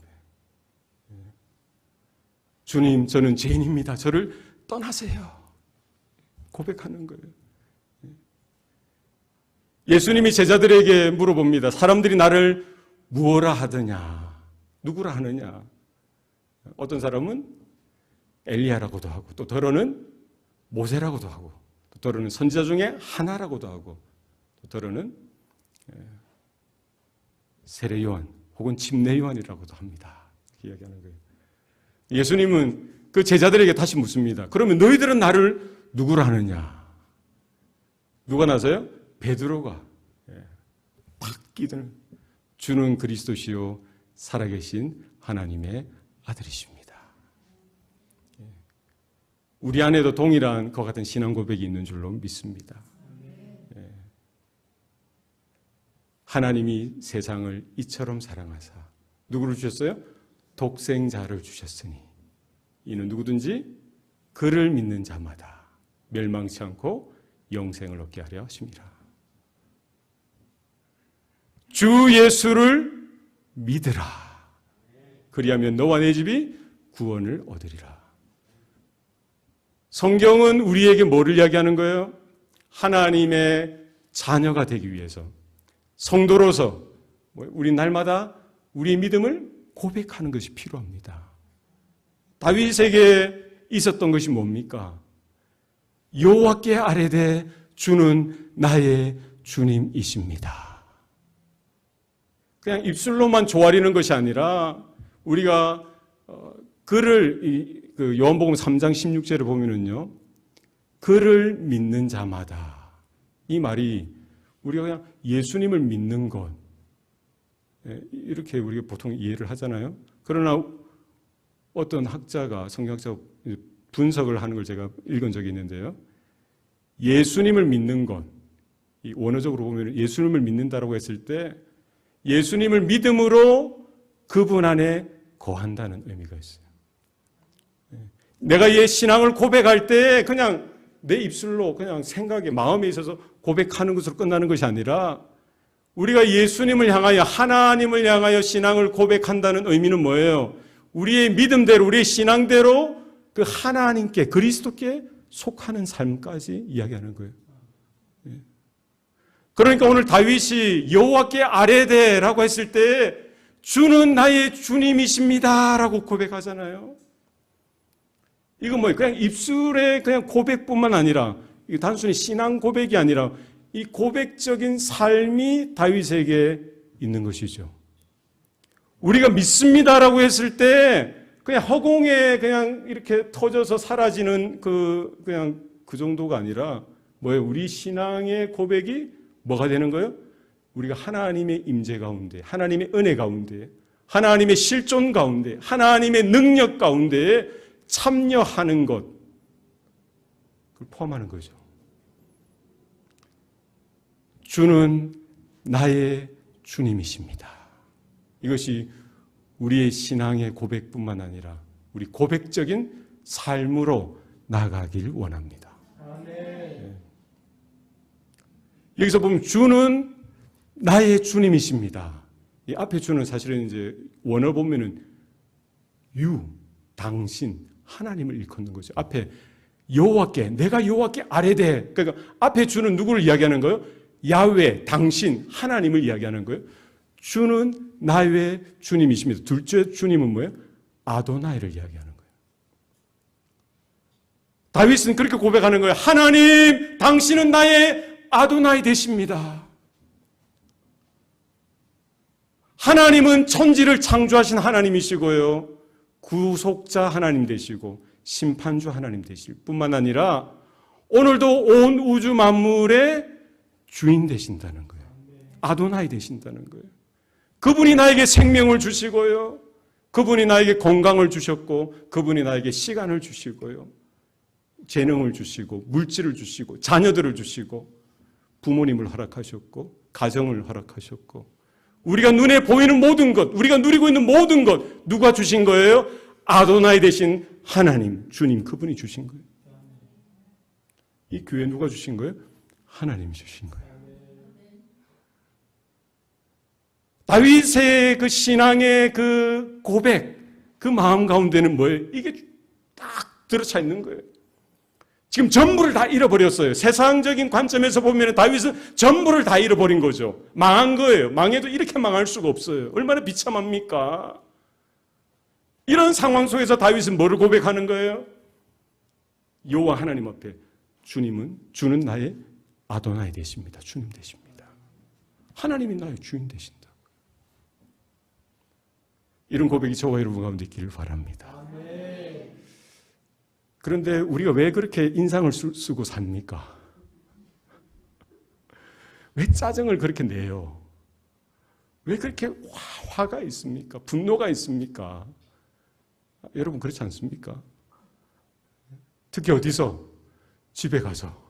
A: 주님, 저는 죄인입니다. 저를 떠나세요. 고백하는 거예요. 예수님이 제자들에게 물어봅니다. 사람들이 나를 무엇라 하느냐? 누구라 하느냐? 어떤 사람은 엘리야라고도 하고, 또 더러는 모세라고도 하고, 또 더러는 선지자 중에 하나라고도 하고, 또 더러는 세례 요한 혹은 침례 요한이라고도 합니다. 이렇게 이야기하는 거예요. 예수님은 그 제자들에게 다시 묻습니다. 그러면 너희들은 나를 누구라 하느냐? 누가 나서요? 베드로가 팍 끼들 주는 그리스도시요 살아계신 하나님의 아들이십니다. 우리 안에도 동일한 그와 같은 신앙 고백이 있는 줄로 믿습니다. 하나님이 세상을 이처럼 사랑하사 누구를 주셨어요? 독생자를 주셨으니 이는 누구든지 그를 믿는 자마다 멸망치 않고 영생을 얻게 하려 하심이라. 주 예수를 믿으라. 그리하면 너와 내 집이 구원을 얻으리라. 성경은 우리에게 뭐를 이야기하는 거예요? 하나님의 자녀가 되기 위해서 성도로서 우리 날마다 우리의 믿음을 고백하는 것이 필요합니다. 다윗에게 있었던 것이 뭡니까? 여호와께 아뢰되 주는 나의 주님이십니다. 그냥 입술로만 조아리는 것이 아니라 우리가 그를 요한복음 3장 16절을 보면은요, 그를 믿는 자마다, 이 말이 우리가 그냥 예수님을 믿는 것 이렇게 우리가 보통 이해를 하잖아요. 그러나 어떤 학자가 성경학자가 분석을 하는 걸 제가 읽은 적이 있는데요. 예수님을 믿는 것, 이 원어적으로 보면 예수님을 믿는다라고 했을 때 예수님을 믿음으로 그분 안에 거한다는 의미가 있어요. 내가 이 신앙을 고백할 때 그냥 내 입술로 그냥 생각에 마음에 있어서 고백하는 것으로 끝나는 것이 아니라 우리가 예수님을 향하여 하나님을 향하여 신앙을 고백한다는 의미는 뭐예요? 우리의 믿음대로 우리의 신앙대로 그 하나님께 그리스도께 속하는 삶까지 이야기하는 거예요. 그러니까 오늘 다윗이 여호와께 아뢰되라고 했을 때 주는 나의 주님이십니다라고 고백하잖아요. 이건 뭐예요? 그냥 입술의 그냥 고백뿐만 아니라 이게 단순히 신앙 고백이 아니라 이 고백적인 삶이 다윗에게 있는 것이죠. 우리가 믿습니다라고 했을 때 그냥 허공에 그냥 이렇게 터져서 사라지는 그냥 그 정도가 아니라 뭐예요? 우리 신앙의 고백이 뭐가 되는 거예요? 우리가 하나님의 임재 가운데, 하나님의 은혜 가운데, 하나님의 실존 가운데, 하나님의 능력 가운데 참여하는 것, 그걸 포함하는 거죠. 주는 나의 주님이십니다. 이것이 우리의 신앙의 고백뿐만 아니라 우리 고백적인 삶으로 나아가길 원합니다. 네. 여기서 보면 주는 나의 주님이십니다. 이 앞에 주는 사실은 이제 원어 보면은 당신, 하나님을 일컫는 거죠. 앞에 여호와께, 내가 여호와께 아뢰되, 그러니까 앞에 주는 누구를 이야기하는 거예요? 야훼, 당신, 하나님을 이야기하는 거예요. 주는 나의 주님이십니다. 둘째 주님은 뭐예요? 아도나이를 이야기하는 거예요. 다윗은 그렇게 고백하는 거예요. 하나님, 당신은 나의 아도나이 되십니다. 하나님은 천지를 창조하신 하나님이시고요. 구속자 하나님 되시고 심판주 하나님 되실 뿐만 아니라 오늘도 온 우주 만물의 주인 되신다는 거예요. 아도나이 되신다는 거예요. 그분이 나에게 생명을 주시고요. 그분이 나에게 건강을 주셨고, 그분이 나에게 시간을 주시고요, 재능을 주시고, 물질을 주시고, 자녀들을 주시고, 부모님을 허락하셨고, 가정을 허락하셨고, 우리가 눈에 보이는 모든 것, 우리가 누리고 있는 모든 것, 누가 주신 거예요? 아도나이 되신 하나님, 주님, 그분이 주신 거예요. 이 교회 누가 주신 거예요? 하나님이 주신 거예요. 다윗의 그 신앙의 그 고백, 그 마음 가운데는 뭐예요? 이게 딱 들어차 있는 거예요. 지금 전부를 다 잃어버렸어요. 세상적인 관점에서 보면 다윗은 전부를 다 잃어버린 거죠. 망한 거예요. 망해도 이렇게 망할 수가 없어요. 얼마나 비참합니까? 이런 상황 속에서 다윗은 뭐를 고백하는 거예요? 여호와 하나님 앞에 주는 나의 아도나이 되십니다. 주님 되십니다. 하나님이 나의 주인 되신다. 이런 고백이 저와 여러분 가운데 있기를 바랍니다. 그런데 우리가 왜 그렇게 인상을 쓰고 삽니까? 왜 짜증을 그렇게 내요? 왜 그렇게 화가 있습니까? 분노가 있습니까? 여러분 그렇지 않습니까? 특히 어디서? 집에 가서.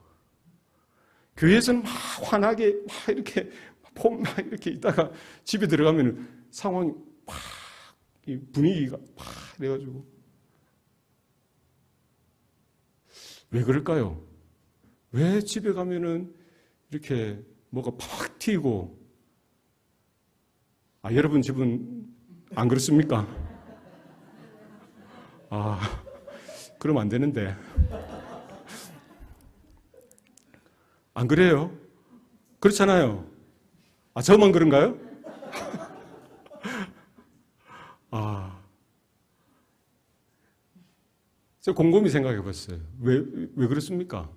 A: 교회에서는 막 환하게 막 이렇게 있다가 집에 들어가면 상황이 막 분위기가 막 이래가지고 왜 그럴까요? 왜 집에 가면은 이렇게 뭐가 팍 튀고, 여러분 집은 안 그렇습니까? 그러면 안 되는데. 안 그래요? 그렇잖아요. 저만 그런가요? 제가 곰곰이 생각해 봤어요. 왜 그렇습니까?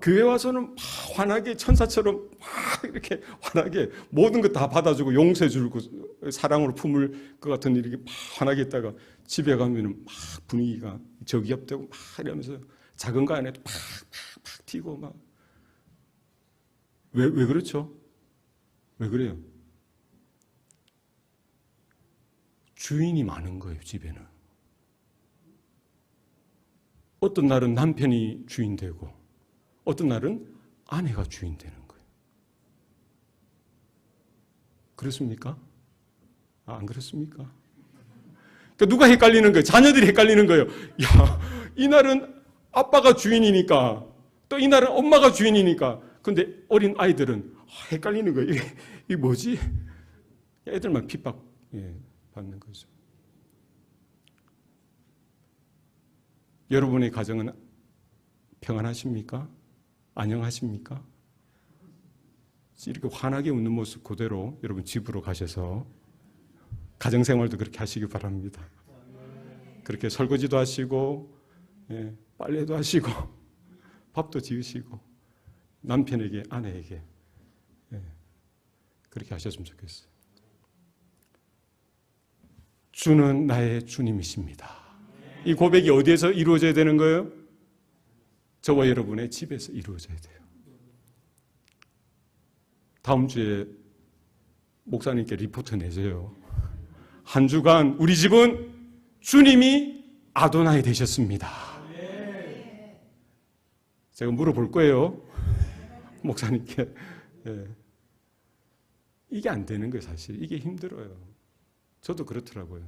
A: 교회 와서는 막 환하게 천사처럼 막 이렇게 환하게 모든 것 다 받아주고 용서해 주고 사랑으로 품을 것 같은 이렇게 막 환하게 있다가 집에 가면은 막 분위기가 저기압되고 막 이러면서 작은 거 안에도 팍 튀고 막. 왜 그렇죠? 왜 그래요? 주인이 많은 거예요, 집에는. 어떤 날은 남편이 주인 되고, 어떤 날은 아내가 주인 되는 거예요. 그렇습니까? 안 그렇습니까? 그러니까 누가 헷갈리는 거예요? 자녀들이 헷갈리는 거예요. 이날은 아빠가 주인이니까, 또 이날은 엄마가 주인이니까. 근데 어린 아이들은 헷갈리는 거예요. 이게 뭐지? 애들만 핍박 받는 거죠. 여러분의 가정은 평안하십니까? 안녕하십니까? 이렇게 환하게 웃는 모습 그대로 여러분 집으로 가셔서 가정생활도 그렇게 하시기 바랍니다. 그렇게 설거지도 하시고, 빨래도 하시고, 밥도 지으시고, 남편에게, 아내에게 그렇게 하셨으면 좋겠어요. 주는 나의 주님이십니다. 이 고백이 어디에서 이루어져야 되는 거예요? 저와 여러분의 집에서 이루어져야 돼요. 다음 주에 목사님께 리포트 내세요. 한 주간 우리 집은 주님이 아도나이 되셨습니다. 제가 물어볼 거예요. 목사님께. 이게 안 되는 거예요, 사실. 이게 힘들어요. 저도 그렇더라고요.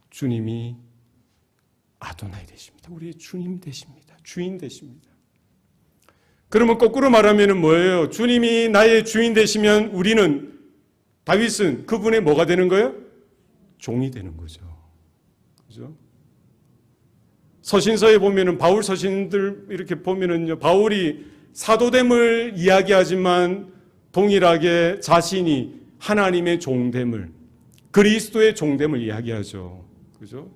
A: 주님이 아도나이 되십니다. 우리의 주님 되십니다. 주인 되십니다. 그러면 거꾸로 말하면 뭐예요? 주님이 나의 주인 되시면 우리는, 다윗은 그분의 뭐가 되는 거예요? 종이 되는 거죠. 그죠? 서신서에 보면은 바울 서신들 이렇게 보면은요, 바울이 사도됨을 이야기하지만 동일하게 자신이 하나님의 종됨을, 그리스도의 종됨을 이야기하죠. 그죠?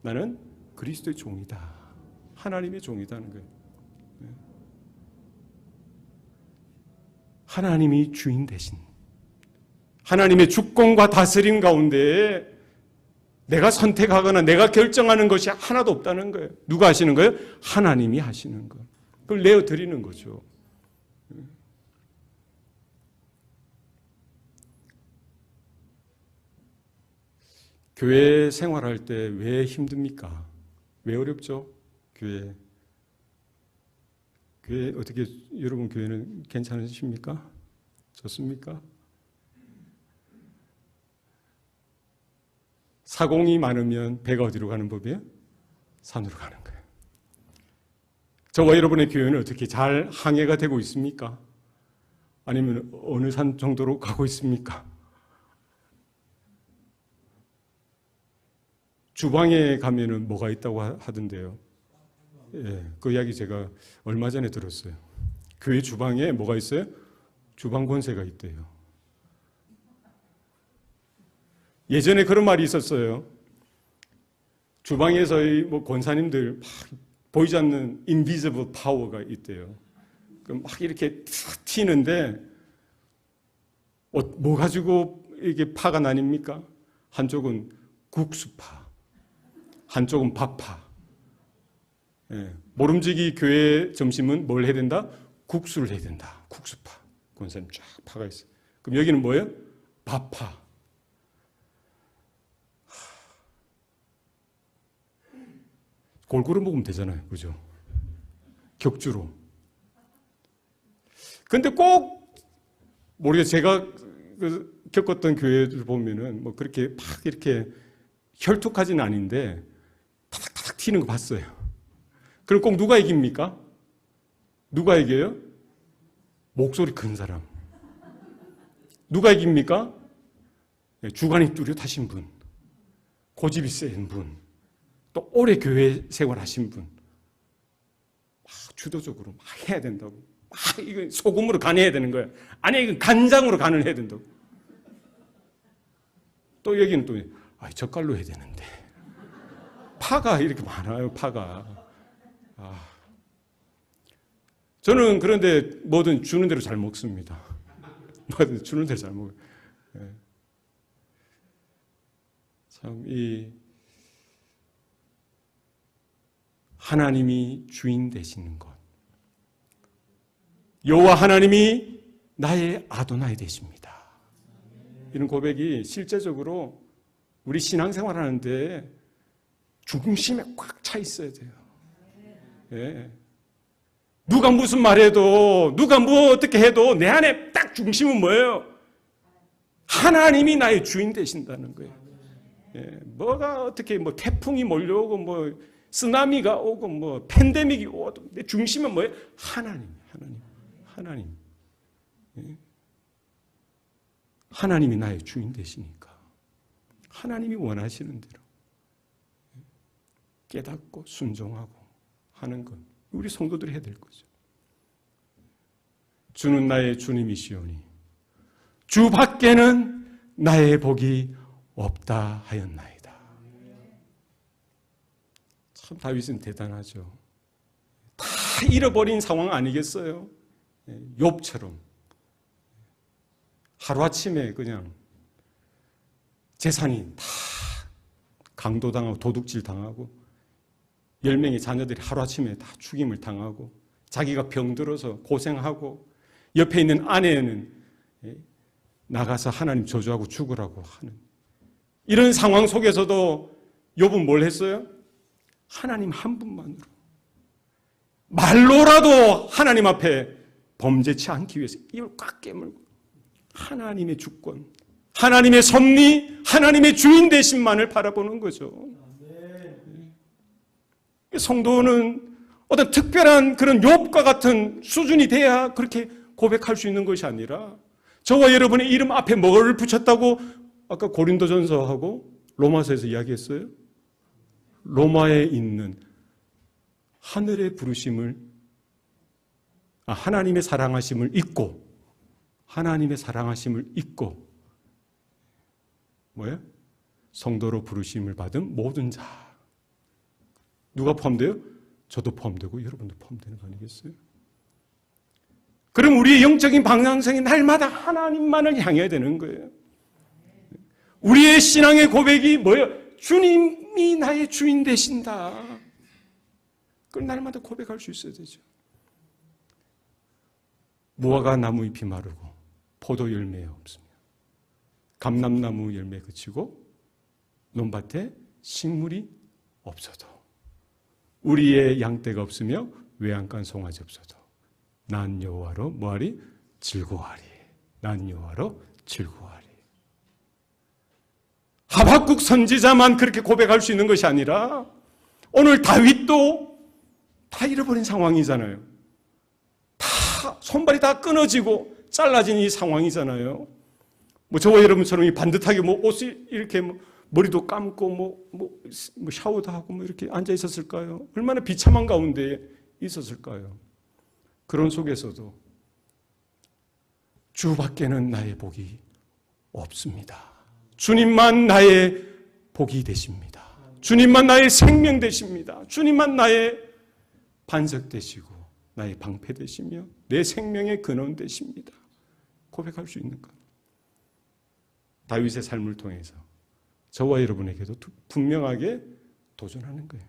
A: 나는 그리스도의 종이다. 하나님의 종이다는 거예요. 하나님이 주인 대신 하나님의 주권과 다스림 가운데 내가 선택하거나 내가 결정하는 것이 하나도 없다는 거예요. 누가 하시는 거예요? 하나님이 하시는 거. 그걸 내어드리는 거죠. 교회 생활할 때 왜 힘듭니까? 왜 어렵죠? 교회 어떻게, 여러분 교회는 괜찮으십니까? 좋습니까? 사공이 많으면 배가 어디로 가는 법이에요? 산으로 가는 거예요. 저와 여러분의 교회는 어떻게 잘 항해가 되고 있습니까? 아니면 어느 산 정도로 가고 있습니까? 주방에 가면은 뭐가 있다고 하던데요. 예, 그 이야기 제가 얼마 전에 들었어요. 교회 주방에 뭐가 있어요? 주방 권세가 있대요. 예전에 그런 말이 있었어요. 주방에서의 뭐 권사님들 막 보이지 않는 invisible power가 있대요. 막 이렇게 튀는데 뭐 가지고 이게 파가 나뉩니까? 한쪽은 국수파, 한쪽은 밥파. 예, 모름지기 교회 점심은 뭘 해야 된다? 국수를 해야 된다. 국수파. 권사님 쫙 파가 있어요. 그럼 여기는 뭐예요? 밥파. 골고루 먹으면 되잖아요. 그죠? 격주로. 근데 꼭, 모르겠어요. 제가 겪었던 교회들 보면은 뭐 그렇게 막 이렇게 혈투까지는 아닌데 타닥타닥 튀는 거 봤어요. 그럼 꼭 누가 이깁니까? 누가 이겨요? 목소리 큰 사람. 누가 이깁니까? 주관이 뚜렷하신 분. 고집이 센 분. 또 오래 교회 생활하신 분. 막 주도적으로 막 해야 된다고. 막 이거 소금으로 간해야 되는 거야. 아니 이건 간장으로 간을 해야 된다고. 또 여기는 또 젓갈로 해야 되는데. 파가 이렇게 많아요. 파가. 저는 그런데 뭐든 주는 대로 잘 먹습니다. 뭐든 주는 대로 잘 먹어요. 네. 참, 하나님이 주인 되시는 것. 여호와 하나님이 나의 아도나이 되십니다. 이런 고백이 실제적으로 우리 신앙생활 하는데 중심에 꽉 차 있어야 돼요. 네. 누가 무슨 말해도, 누가 뭐 어떻게 해도 내 안에 딱 중심은 뭐예요? 하나님이 나의 주인 되신다는 거예요. 예, 뭐가 어떻게 뭐 태풍이 몰려오고 뭐 쓰나미가 오고 뭐 팬데믹이 오고 내 중심은 뭐예요? 하나님. 예. 하나님이 나의 주인 되시니까 하나님이 원하시는 대로 깨닫고 순종하고 하는 것. 우리 성도들이 해야 될 거죠. 주는 나의 주님이시오니 주 밖에는 나의 복이 없다 하였나이다. 참 다윗은 대단하죠. 다 잃어버린 상황 아니겠어요? 욥처럼 하루아침에 그냥 재산이 다 강도당하고 도둑질 당하고 10명의 자녀들이 하루아침에 다 죽임을 당하고 자기가 병들어서 고생하고 옆에 있는 아내는 나가서 하나님 저주하고 죽으라고 하는 이런 상황 속에서도 욥은 뭘 했어요? 하나님 한 분만으로 말로라도 하나님 앞에 범죄치 않기 위해서 입을 꽉 깨물고 하나님의 주권, 하나님의 섭리, 하나님의 주인 되심만을 바라보는 거죠. 성도는 어떤 특별한 그런 욥과 같은 수준이 돼야 그렇게 고백할 수 있는 것이 아니라 저와 여러분의 이름 앞에 뭐를 붙였다고 아까 고린도전서하고 로마서에서 이야기했어요. 로마에 있는 하늘의 부르심을 하나님의 사랑하심을 잊고 하나님의 사랑하심을 잊고 뭐예요? 성도로 부르심을 받은 모든 자. 누가 포함돼요? 저도 포함되고 여러분도 포함되는 거 아니겠어요? 그럼 우리의 영적인 방향성이 날마다 하나님만을 향해야 되는 거예요. 우리의 신앙의 고백이 뭐예요? 주님이 나의 주인 되신다. 그걸 날마다 고백할 수 있어야 되죠. 무화과 나무 잎이 마르고 포도 열매 없으며 감람나무 열매 그치고 논밭에 식물이 없어도, 우리의 양떼가 없으며 외양간 송아지 없어도 난 여호와로 뭐하리? 즐거워하리. 난 여호와로 즐거워하리. 하박국 선지자만 그렇게 고백할 수 있는 것이 아니라 오늘 다윗도 다 잃어버린 상황이잖아요. 다 손발이 다 끊어지고 잘라진 이 상황이잖아요. 뭐 저와 여러분처럼 이 반듯하게 뭐 옷을 이렇게 뭐 머리도 감고 뭐 샤워도 하고 뭐 이렇게 앉아 있었을까요? 얼마나 비참한 가운데 있었을까요? 그런 속에서도 주밖에는 나의 복이 없습니다. 주님만 나의 복이 되십니다. 주님만 나의 생명 되십니다. 주님만 나의 반석 되시고 나의 방패 되시며 내 생명의 근원 되십니다. 고백할 수 있는 것. 다윗의 삶을 통해서 저와 여러분에게도 분명하게 도전하는 거예요.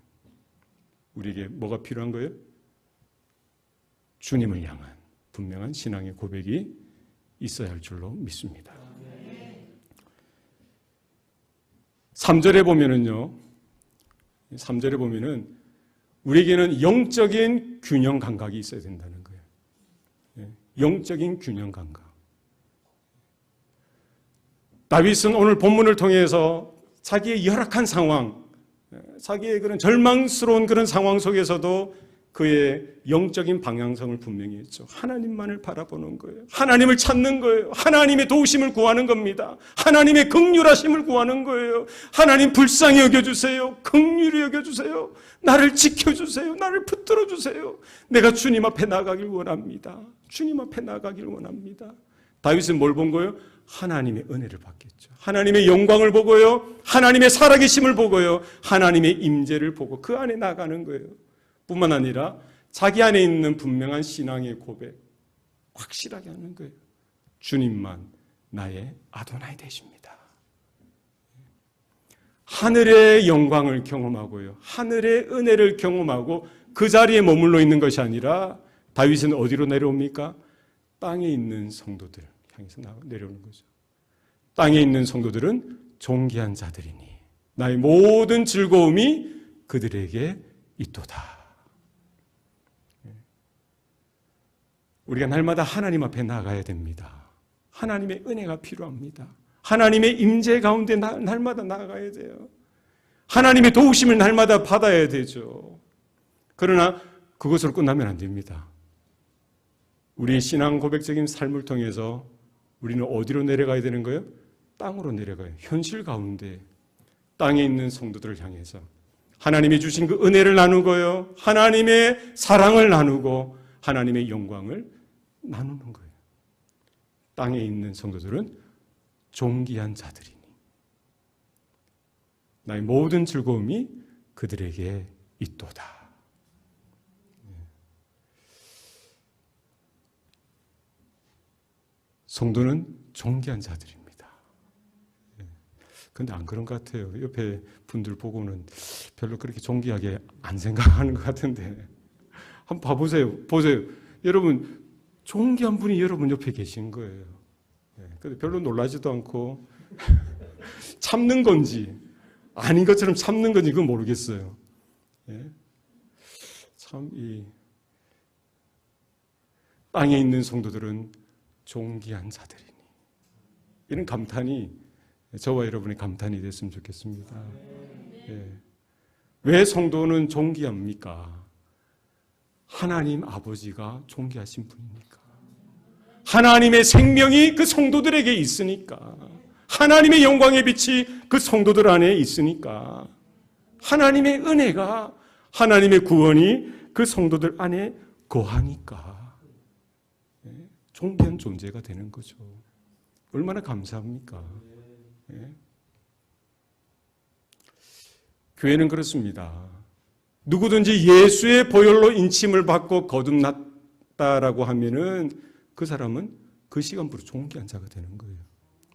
A: 우리에게 뭐가 필요한 거예요? 주님을 향한 분명한 신앙의 고백이 있어야 할 줄로 믿습니다. 3절에 보면은요, 3절에 보면은 우리에게는 영적인 균형 감각이 있어야 된다는 거예요. 영적인 균형 감각. 다윗은 오늘 본문을 통해서 자기의 열악한 상황, 자기의 그런 절망스러운 그런 상황 속에서도 그의 영적인 방향성을 분명히 했죠. 하나님만을 바라보는 거예요. 하나님을 찾는 거예요. 하나님의 도우심을 구하는 겁니다. 하나님의 긍휼하심을 구하는 거예요. 하나님 불쌍히 여겨주세요. 긍휼히 여겨주세요. 나를 지켜주세요. 나를 붙들어 주세요. 내가 주님 앞에 나가길 원합니다. 주님 앞에 나가길 원합니다. 다윗은 뭘 본 거예요? 하나님의 은혜를 받겠죠. 하나님의 영광을 보고요. 하나님의 살아계심을 보고요. 하나님의 임재를 보고 그 안에 나가는 거예요. 뿐만 아니라 자기 안에 있는 분명한 신앙의 고백, 확실하게 하는 거예요. 주님만 나의 아도나이 되십니다. 하늘의 영광을 경험하고요. 하늘의 은혜를 경험하고 그 자리에 머물러 있는 것이 아니라 다윗은 어디로 내려옵니까? 땅에 있는 성도들 향해서 내려오는 거죠. 땅에 있는 성도들은 존귀한 자들이니 나의 모든 즐거움이 그들에게 있도다. 우리가 날마다 하나님 앞에 나가야 됩니다. 하나님의 은혜가 필요합니다. 하나님의 임재 가운데 날마다 나가야 돼요. 하나님의 도우심을 날마다 받아야 되죠. 그러나 그것으로 끝나면 안 됩니다. 우리의 신앙 고백적인 삶을 통해서 우리는 어디로 내려가야 되는 거예요? 땅으로 내려가요. 현실 가운데 땅에 있는 성도들을 향해서 하나님이 주신 그 은혜를 나누고요. 하나님의 사랑을 나누고 하나님의 영광을 나누는 거예요. 땅에 있는 성도들은 존귀한 자들이니 나의 모든 즐거움이 그들에게 있도다. 성도는 존귀한 자들입니다. 그런데 안 그런 것 같아요. 옆에 분들 보고는 별로 그렇게 존귀하게 안 생각하는 것 같은데 한번 봐보세요. 보세요. 여러분 존귀한 분이 여러분 옆에 계신 거예요. 근데 별로 놀라지도 않고 참는 건지 아닌 것처럼 참는 건지 그건 모르겠어요. 참 이 땅에 있는 성도들은 존귀한 자들이니 이런 감탄이 저와 여러분의 감탄이 됐으면 좋겠습니다. 왜 성도는 존귀합니까? 하나님 아버지가 존귀하신 분이니까. 하나님의 생명이 그 성도들에게 있으니까. 하나님의 영광의 빛이 그 성도들 안에 있으니까. 하나님의 은혜가, 하나님의 구원이 그 성도들 안에 거하니까. 존귀한 존재가 되는 거죠. 얼마나 감사합니까? 교회는 그렇습니다. 누구든지 예수의 보혈로 인침을 받고 거듭났다라고 하면은 그 사람은 그 시간부로 존귀한 자가 되는 거예요.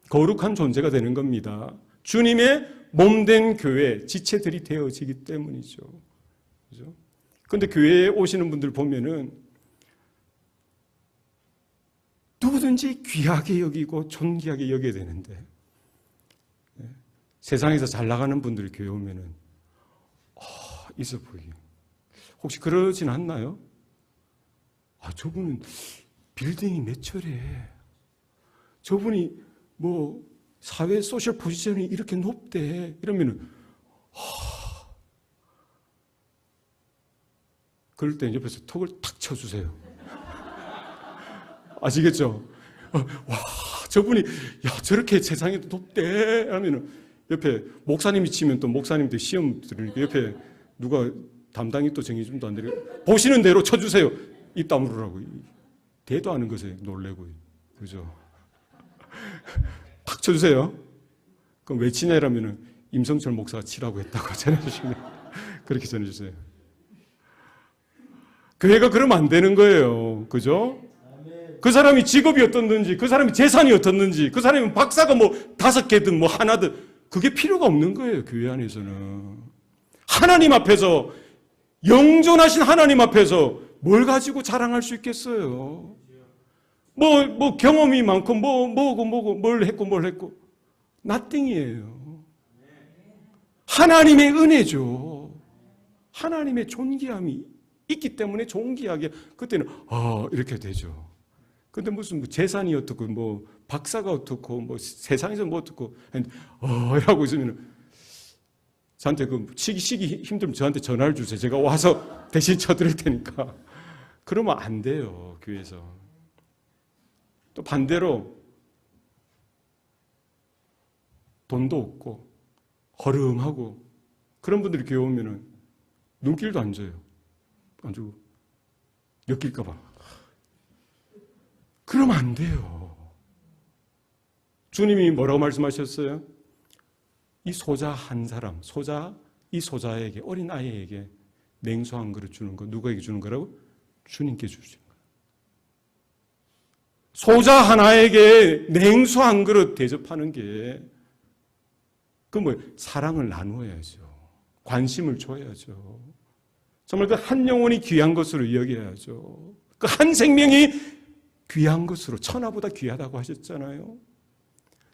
A: 거룩한 존재가 되는 겁니다. 주님의 몸된 교회, 지체들이 되어지기 때문이죠. 그죠? 근데 교회에 오시는 분들 보면은 누구든지 귀하게 여기고 존귀하게 여겨야 되는데 세상에서 잘 나가는 분들이 교회 오면은 있어 보이게. 혹시 그러진 않나요? 저분은 빌딩이 몇 철에, 저분이 뭐 사회 소셜 포지션이 이렇게 높대 이러면은 그럴 때 옆에서 턱을 탁 쳐주세요. 아시겠죠? 와, 저분이 저렇게 세상에 높대 하면은 옆에 목사님이 치면 또 목사님들 시험 들으니까 옆에 누가 담당이 또 정해줌도 안 되고 보시는 대로 쳐주세요. 입 다물으라고. 대도 않은 것에 놀래고. 그죠? 탁 쳐주세요. 그럼 왜 치냐 이러면은 임성철 목사가 치라고 했다고 전해주시면 그렇게 전해주세요. 교회가 그러면 안 되는 거예요. 그죠? 그 사람이 직업이 어떻는지, 그 사람이 재산이 어떻는지, 그 사람이 박사가 뭐 5개든 뭐 하나든 그게 필요가 없는 거예요. 교회 안에서는. 하나님 앞에서, 영존하신 하나님 앞에서 뭘 가지고 자랑할 수 있겠어요? 뭐 경험이 많고 뭘 했고 nothing이에요. 하나님의 은혜죠. 하나님의 존귀함이 있기 때문에 존귀하게 그때는 이렇게 되죠. 근데 무슨 뭐 재산이 어떻고 뭐 박사가 어떻고 뭐 세상에서 뭐 어떻고 이러고 있으면 저한테 치기 힘들면 저한테 전화를 주세요. 제가 와서 대신 쳐드릴 테니까. 그러면 안 돼요, 교회에서. 또 반대로 돈도 없고 허름하고 그런 분들이 교회 오면은 눈길도 안 줘요. 안 주고 엮일까 봐. 그러면 안 돼요. 주님이 뭐라고 말씀하셨어요? 이 소자 한 사람, 이 소자에게, 어린 아이에게 냉수 한 그릇 주는 거, 누구에게 주는 거라고? 주님께 주신 거예요. 소자 하나에게 냉수 한 그릇 대접하는 게, 사랑을 나누어야죠. 관심을 줘야죠. 정말 그 한 영혼이 귀한 것으로 여겨야죠. 그 한 생명이 귀한 것으로, 천하보다 귀하다고 하셨잖아요.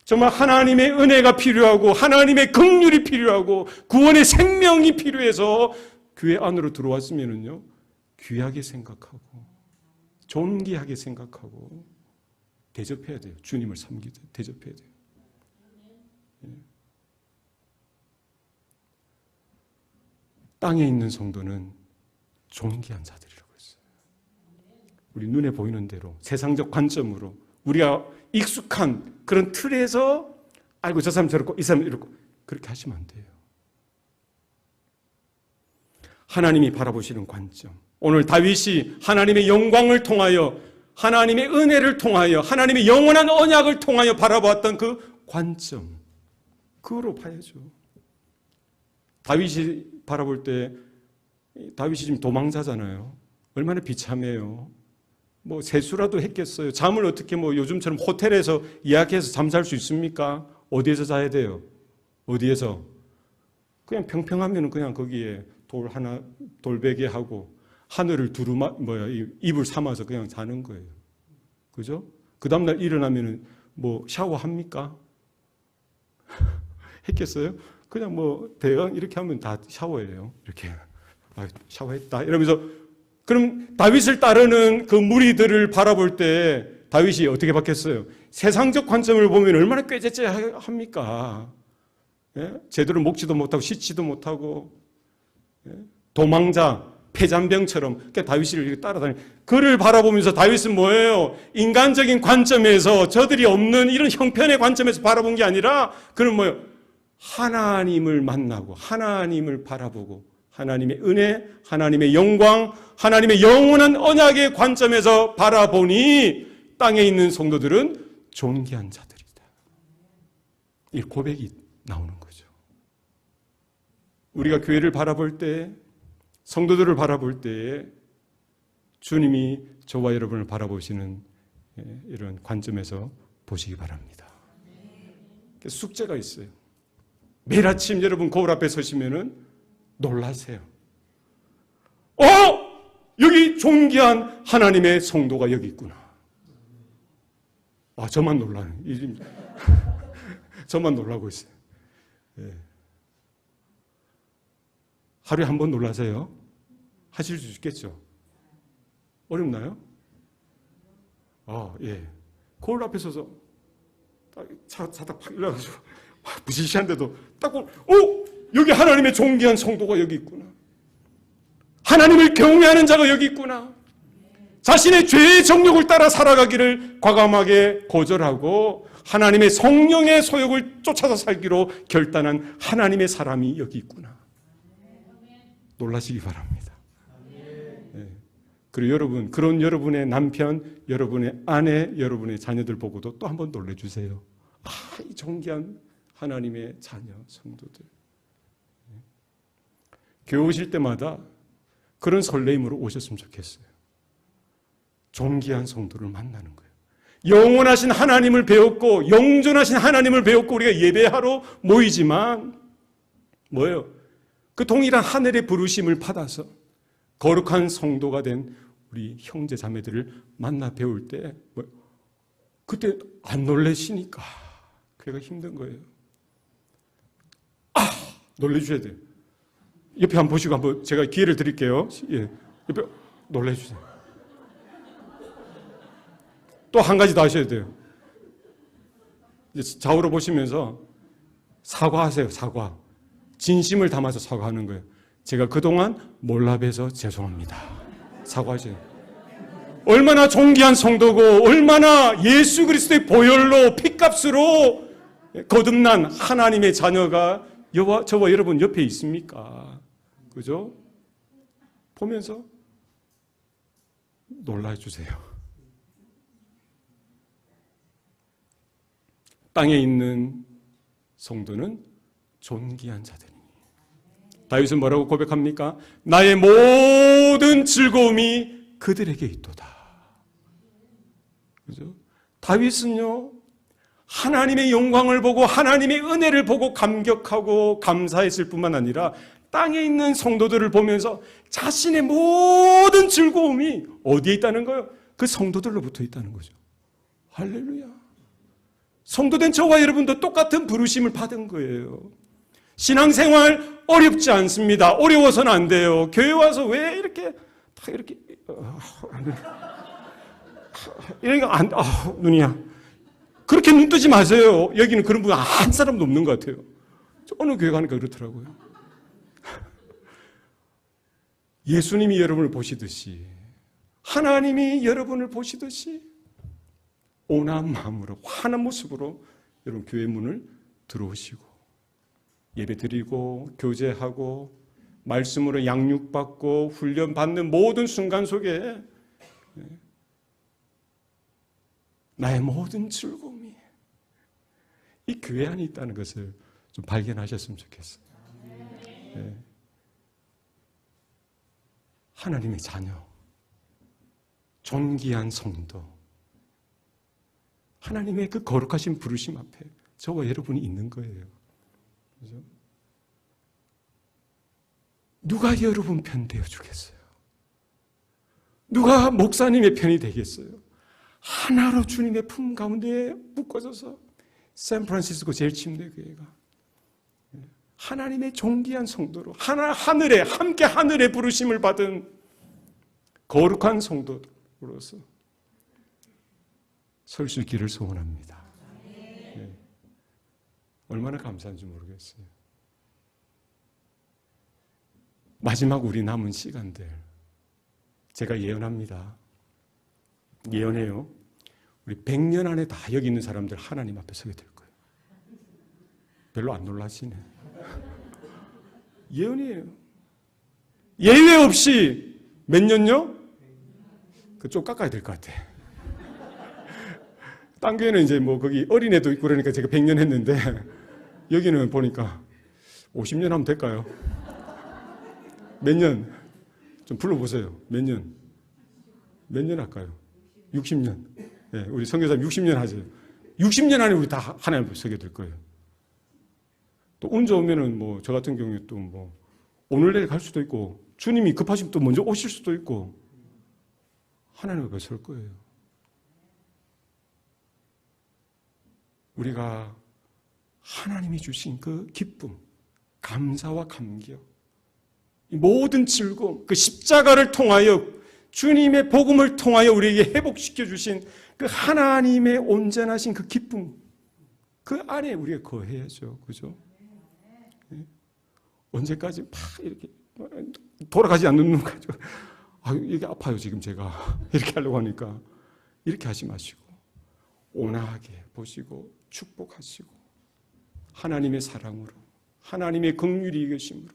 A: 정말 하나님의 은혜가 필요하고 하나님의 긍휼이 필요하고 구원의 생명이 필요해서 교회 안으로 들어왔으면요, 귀하게 생각하고 존귀하게 생각하고 대접해야 돼요. 주님을 섬기듯 대접해야 돼요. 땅에 있는 성도는 존귀한 자들이라고 했어요. 우리 눈에 보이는 대로 세상적 관점으로 우리가 익숙한 그런 틀에서 저 사람 저렇고 이 사람 이렇고 그렇게 하시면 안 돼요. 하나님이 바라보시는 관점. 오늘 다윗이 하나님의 영광을 통하여, 하나님의 은혜를 통하여, 하나님의 영원한 언약을 통하여 바라보았던 그 관점, 그거로 봐야죠. 다윗이 바라볼 때, 다윗이 지금 도망자잖아요. 얼마나 비참해요. 세수라도 했겠어요. 잠을 어떻게 요즘처럼 호텔에서 예약해서 잠잘 수 있습니까? 어디에서 자야 돼요? 어디에서? 그냥 평평하면 그냥 거기에 돌베개 하고 하늘을 이불 삼아서 그냥 자는 거예요. 그죠? 그 다음날 일어나면 샤워합니까? 했겠어요? 그냥 대강 이렇게 하면 다 샤워예요. 이렇게. 샤워했다. 이러면서 그럼 다윗을 따르는 그 무리들을 바라볼 때 다윗이 어떻게 바뀌었어요? 세상적 관점을 보면 얼마나 꾀죄죄합니까? 예? 제대로 먹지도 못하고 씻지도 못하고 도망자, 폐잔병처럼 그러니까 다윗을 이렇게 따라다니는 그를 바라보면서 다윗은 뭐예요? 인간적인 관점에서 저들이 없는 이런 형편의 관점에서 바라본 게 아니라 그는 뭐예요? 하나님을 만나고 하나님을 바라보고 하나님의 은혜, 하나님의 영광, 하나님의 영원한 언약의 관점에서 바라보니 땅에 있는 성도들은 존귀한 자들이다. 이 고백이 나오는 거죠. 우리가 교회를 바라볼 때, 성도들을 바라볼 때 주님이 저와 여러분을 바라보시는 이런 관점에서 보시기 바랍니다. 숙제가 있어요. 매일 아침 여러분 거울 앞에 서시면은 놀라세요. 여기 존귀한 하나님의 성도가 여기 있구나. 저만 놀라요. 저만 놀라고 있어요. 예. 하루에 한 번 놀라세요? 하실 수 있겠죠? 어렵나요? 예. 거울 앞에 서서 차딱 팍 일어나가지고 무시시한데도 딱 보고 여기 하나님의 존귀한 성도가 여기 있구나. 하나님을 경외하는 자가 여기 있구나. 자신의 죄의 정욕을 따라 살아가기를 과감하게 거절하고 하나님의 성령의 소욕을 쫓아서 살기로 결단한 하나님의 사람이 여기 있구나. 놀라시기 바랍니다. 네. 그리고 여러분, 그런 여러분의 남편, 여러분의 아내, 여러분의 자녀들 보고도 또 한번 놀래주세요. 이 존귀한 하나님의 자녀, 성도들. 교회 오실 때마다 그런 설레임으로 오셨으면 좋겠어요. 존귀한 성도를 만나는 거예요. 영원하신 하나님을 배웠고 영존하신 하나님을 배웠고 우리가 예배하러 모이지만 뭐예요? 그 동일한 하늘의 부르심을 받아서 거룩한 성도가 된 우리 형제 자매들을 만나 배울 때 그때 안 놀래시니까 그게 힘든 거예요. 놀래주셔야 돼요. 옆에 한번 보시고 한번 제가 기회를 드릴게요. 예. 옆에 놀래주세요. 또 한 가지 더 하셔야 돼요. 이제 좌우로 보시면서 사과하세요. 사과. 진심을 담아서 사과하는 거예요. 제가 그동안 몰라봬서 죄송합니다. 사과하세요. 얼마나 존귀한 성도고 얼마나 예수 그리스도의 보혈로 피값으로 거듭난 하나님의 자녀가 저와 여러분 옆에 있습니까? 그죠? 보면서 놀라주세요. 땅에 있는 성도는 존귀한 자들이니. 다윗은 뭐라고 고백합니까? 나의 모든 즐거움이 그들에게 있도다. 그죠? 다윗은요, 하나님의 영광을 보고 하나님의 은혜를 보고 감격하고 감사했을 뿐만 아니라 땅에 있는 성도들을 보면서 자신의 모든 즐거움이 어디에 있다는 거예요? 그 성도들로부터 있다는 거죠. 할렐루야. 성도된 저와 여러분도 똑같은 부르심을 받은 거예요. 신앙생활 어렵지 않습니다. 어려워서는 안 돼요. 교회 와서 왜 이렇게 다 이렇게 눈이야. 그렇게 눈 뜨지 마세요. 여기는 그런 분 한 사람도 없는 것 같아요. 어느 교회 가니까 그렇더라고요. 예수님이 여러분을 보시듯이 하나님이 여러분을 보시듯이 온화한 마음으로 환한 모습으로 여러분 교회 문을 들어오시고 예배드리고 교제하고 말씀으로 양육받고 훈련받는 모든 순간 속에 나의 모든 즐거움이 이 교회 안에 있다는 것을 좀 발견하셨으면 좋겠어요. 네. 하나님의 자녀, 존귀한 성도, 하나님의 그 거룩하신 부르심 앞에 저와 여러분이 있는 거예요. 그죠? 누가 여러분 편 되어 주겠어요? 누가 목사님의 편이 되겠어요? 하나로 주님의 품 가운데 묶어져서 샌프란시스코 제일 침대 교회가 하나님의 존귀한 성도로 하늘에 함께 하늘의 부르심을 받은 거룩한 성도로서 설 수 있기를 소원합니다. 네. 얼마나 감사한지 모르겠어요. 마지막 우리 남은 시간들 제가 예언합니다. 예언해요. 우리 100년 안에 다 여기 있는 사람들 하나님 앞에 서게 될 거예요. 별로 안 놀라시네. 예언이에요. 예외 없이 몇 년요? 좀 깎아야 될 것 같아. 딴 교회는 이제 뭐 거기 어린애도 있고 그러니까 제가 100년 했는데 여기는 보니까 50년 하면 될까요? 몇 년? 좀 불러보세요. 몇 년? 몇 년 할까요? 60년. 네, 우리 선교사님 60년 하세요. 60년 안에 우리 다 하나님 앞에 서게 될 거예요. 또 운 좋으면은 뭐 저 같은 경우에 또 뭐 오늘 내일 갈 수도 있고 주님이 급하시면 또 먼저 오실 수도 있고 하나님 앞에 설 거예요. 우리가 하나님이 주신 그 기쁨, 감사와 감격, 이 모든 즐거움, 그 십자가를 통하여 주님의 복음을 통하여 우리에게 회복시켜 주신 그 하나님의 온전하신 그 기쁨, 그 안에 우리가 거해야죠. 그죠? 언제까지 막 이렇게 돌아가지 않는 눈 가지고 이게 아파요 지금 제가 이렇게 하려고 하니까 이렇게 하지 마시고 온화하게 보시고 축복하시고 하나님의 사랑으로 하나님의 긍휼이 계심으로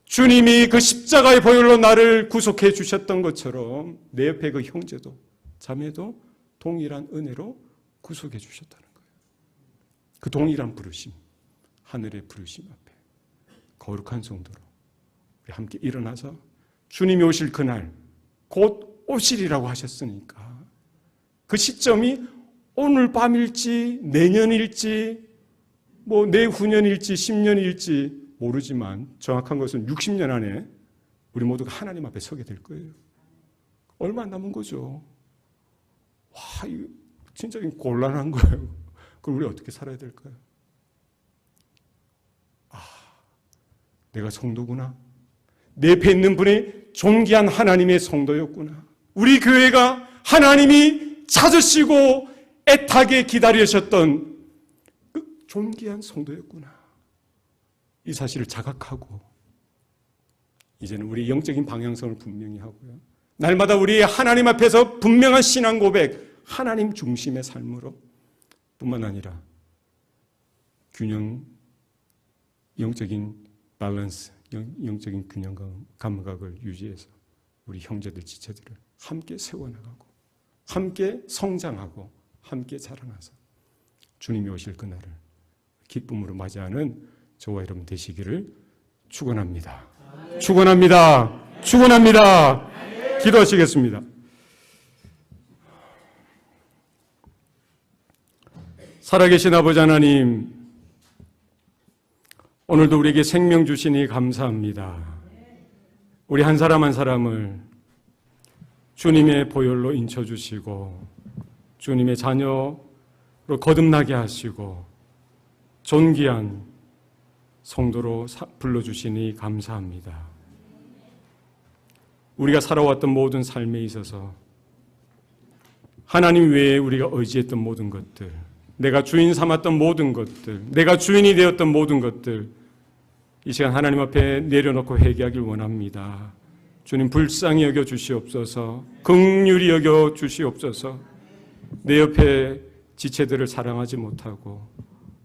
A: 주님이 그 십자가의 보혈로 나를 구속해 주셨던 것처럼 내 옆에 그 형제도 자매도 동일한 은혜로 구속해 주셨다는 거예요. 그 동일한 부르심, 하늘의 부르심 앞에 거룩한 성도로 우리 함께 일어나서 주님이 오실 그날 곧 오시리라고 하셨으니까 그 시점이 오늘 밤일지 내년일지 뭐 내후년일지 10년일지 모르지만 정확한 것은 60년 안에 우리 모두가 하나님 앞에 서게 될 거예요. 얼마 안 남은 거죠. 와, 이거 진짜 곤란한 거예요. 그럼 우리 어떻게 살아야 될까요? 내가 성도구나. 내 옆에 있는 분이 존귀한 하나님의 성도였구나. 우리 교회가 하나님이 찾으시고 애타게 기다리셨던 그 존귀한 성도였구나. 이 사실을 자각하고 이제는 우리 영적인 방향성을 분명히 하고요. 날마다 우리 하나님 앞에서 분명한 신앙 고백, 하나님 중심의 삶으로 뿐만 아니라 균형, 영적인 밸런스, 영적인 균형 감각을 유지해서 우리 형제들, 지체들을 함께 세워나가고 함께 성장하고 함께 자라나서 주님이 오실 그날을 기쁨으로 맞이하는 저와 여러분 되시기를 축원합니다. 축원합니다. 축원합니다. 기도하시겠습니다. 살아계신 아버지 하나님, 오늘도 우리에게 생명 주시니 감사합니다. 우리 한 사람 한 사람을 주님의 보혈로 인쳐주시고 주님의 자녀로 거듭나게 하시고 존귀한 성도로 불러주시니 감사합니다. 우리가 살아왔던 모든 삶에 있어서 하나님 외에 우리가 의지했던 모든 것들, 내가 주인 삼았던 모든 것들, 내가 주인이 되었던 모든 것들, 이 시간 하나님 앞에 내려놓고 회개하길 원합니다. 주님 불쌍히 여겨 주시옵소서, 긍휼히 여겨 주시옵소서. 내 옆에 지체들을 사랑하지 못하고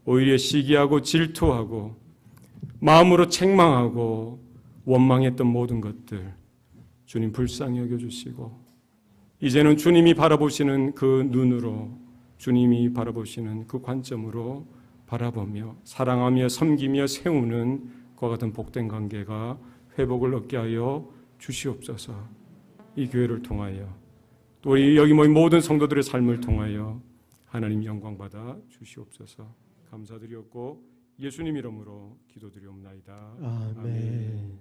A: 오히려 시기하고 질투하고 마음으로 책망하고 원망했던 모든 것들 주님 불쌍히 여겨주시고 이제는 주님이 바라보시는 그 눈으로 주님이 바라보시는 그 관점으로 바라보며 사랑하며 섬기며 세우는 그와 같은 복된 관계가 회복을 얻게 하여 주시옵소서. 이 교회를 통하여 또 우리 여기 모인 모든 성도들의 삶을 통하여 하나님 영광 받아 주시옵소서. 감사드리옵고 예수님 이름으로 기도드리옵나이다.
B: 아멘.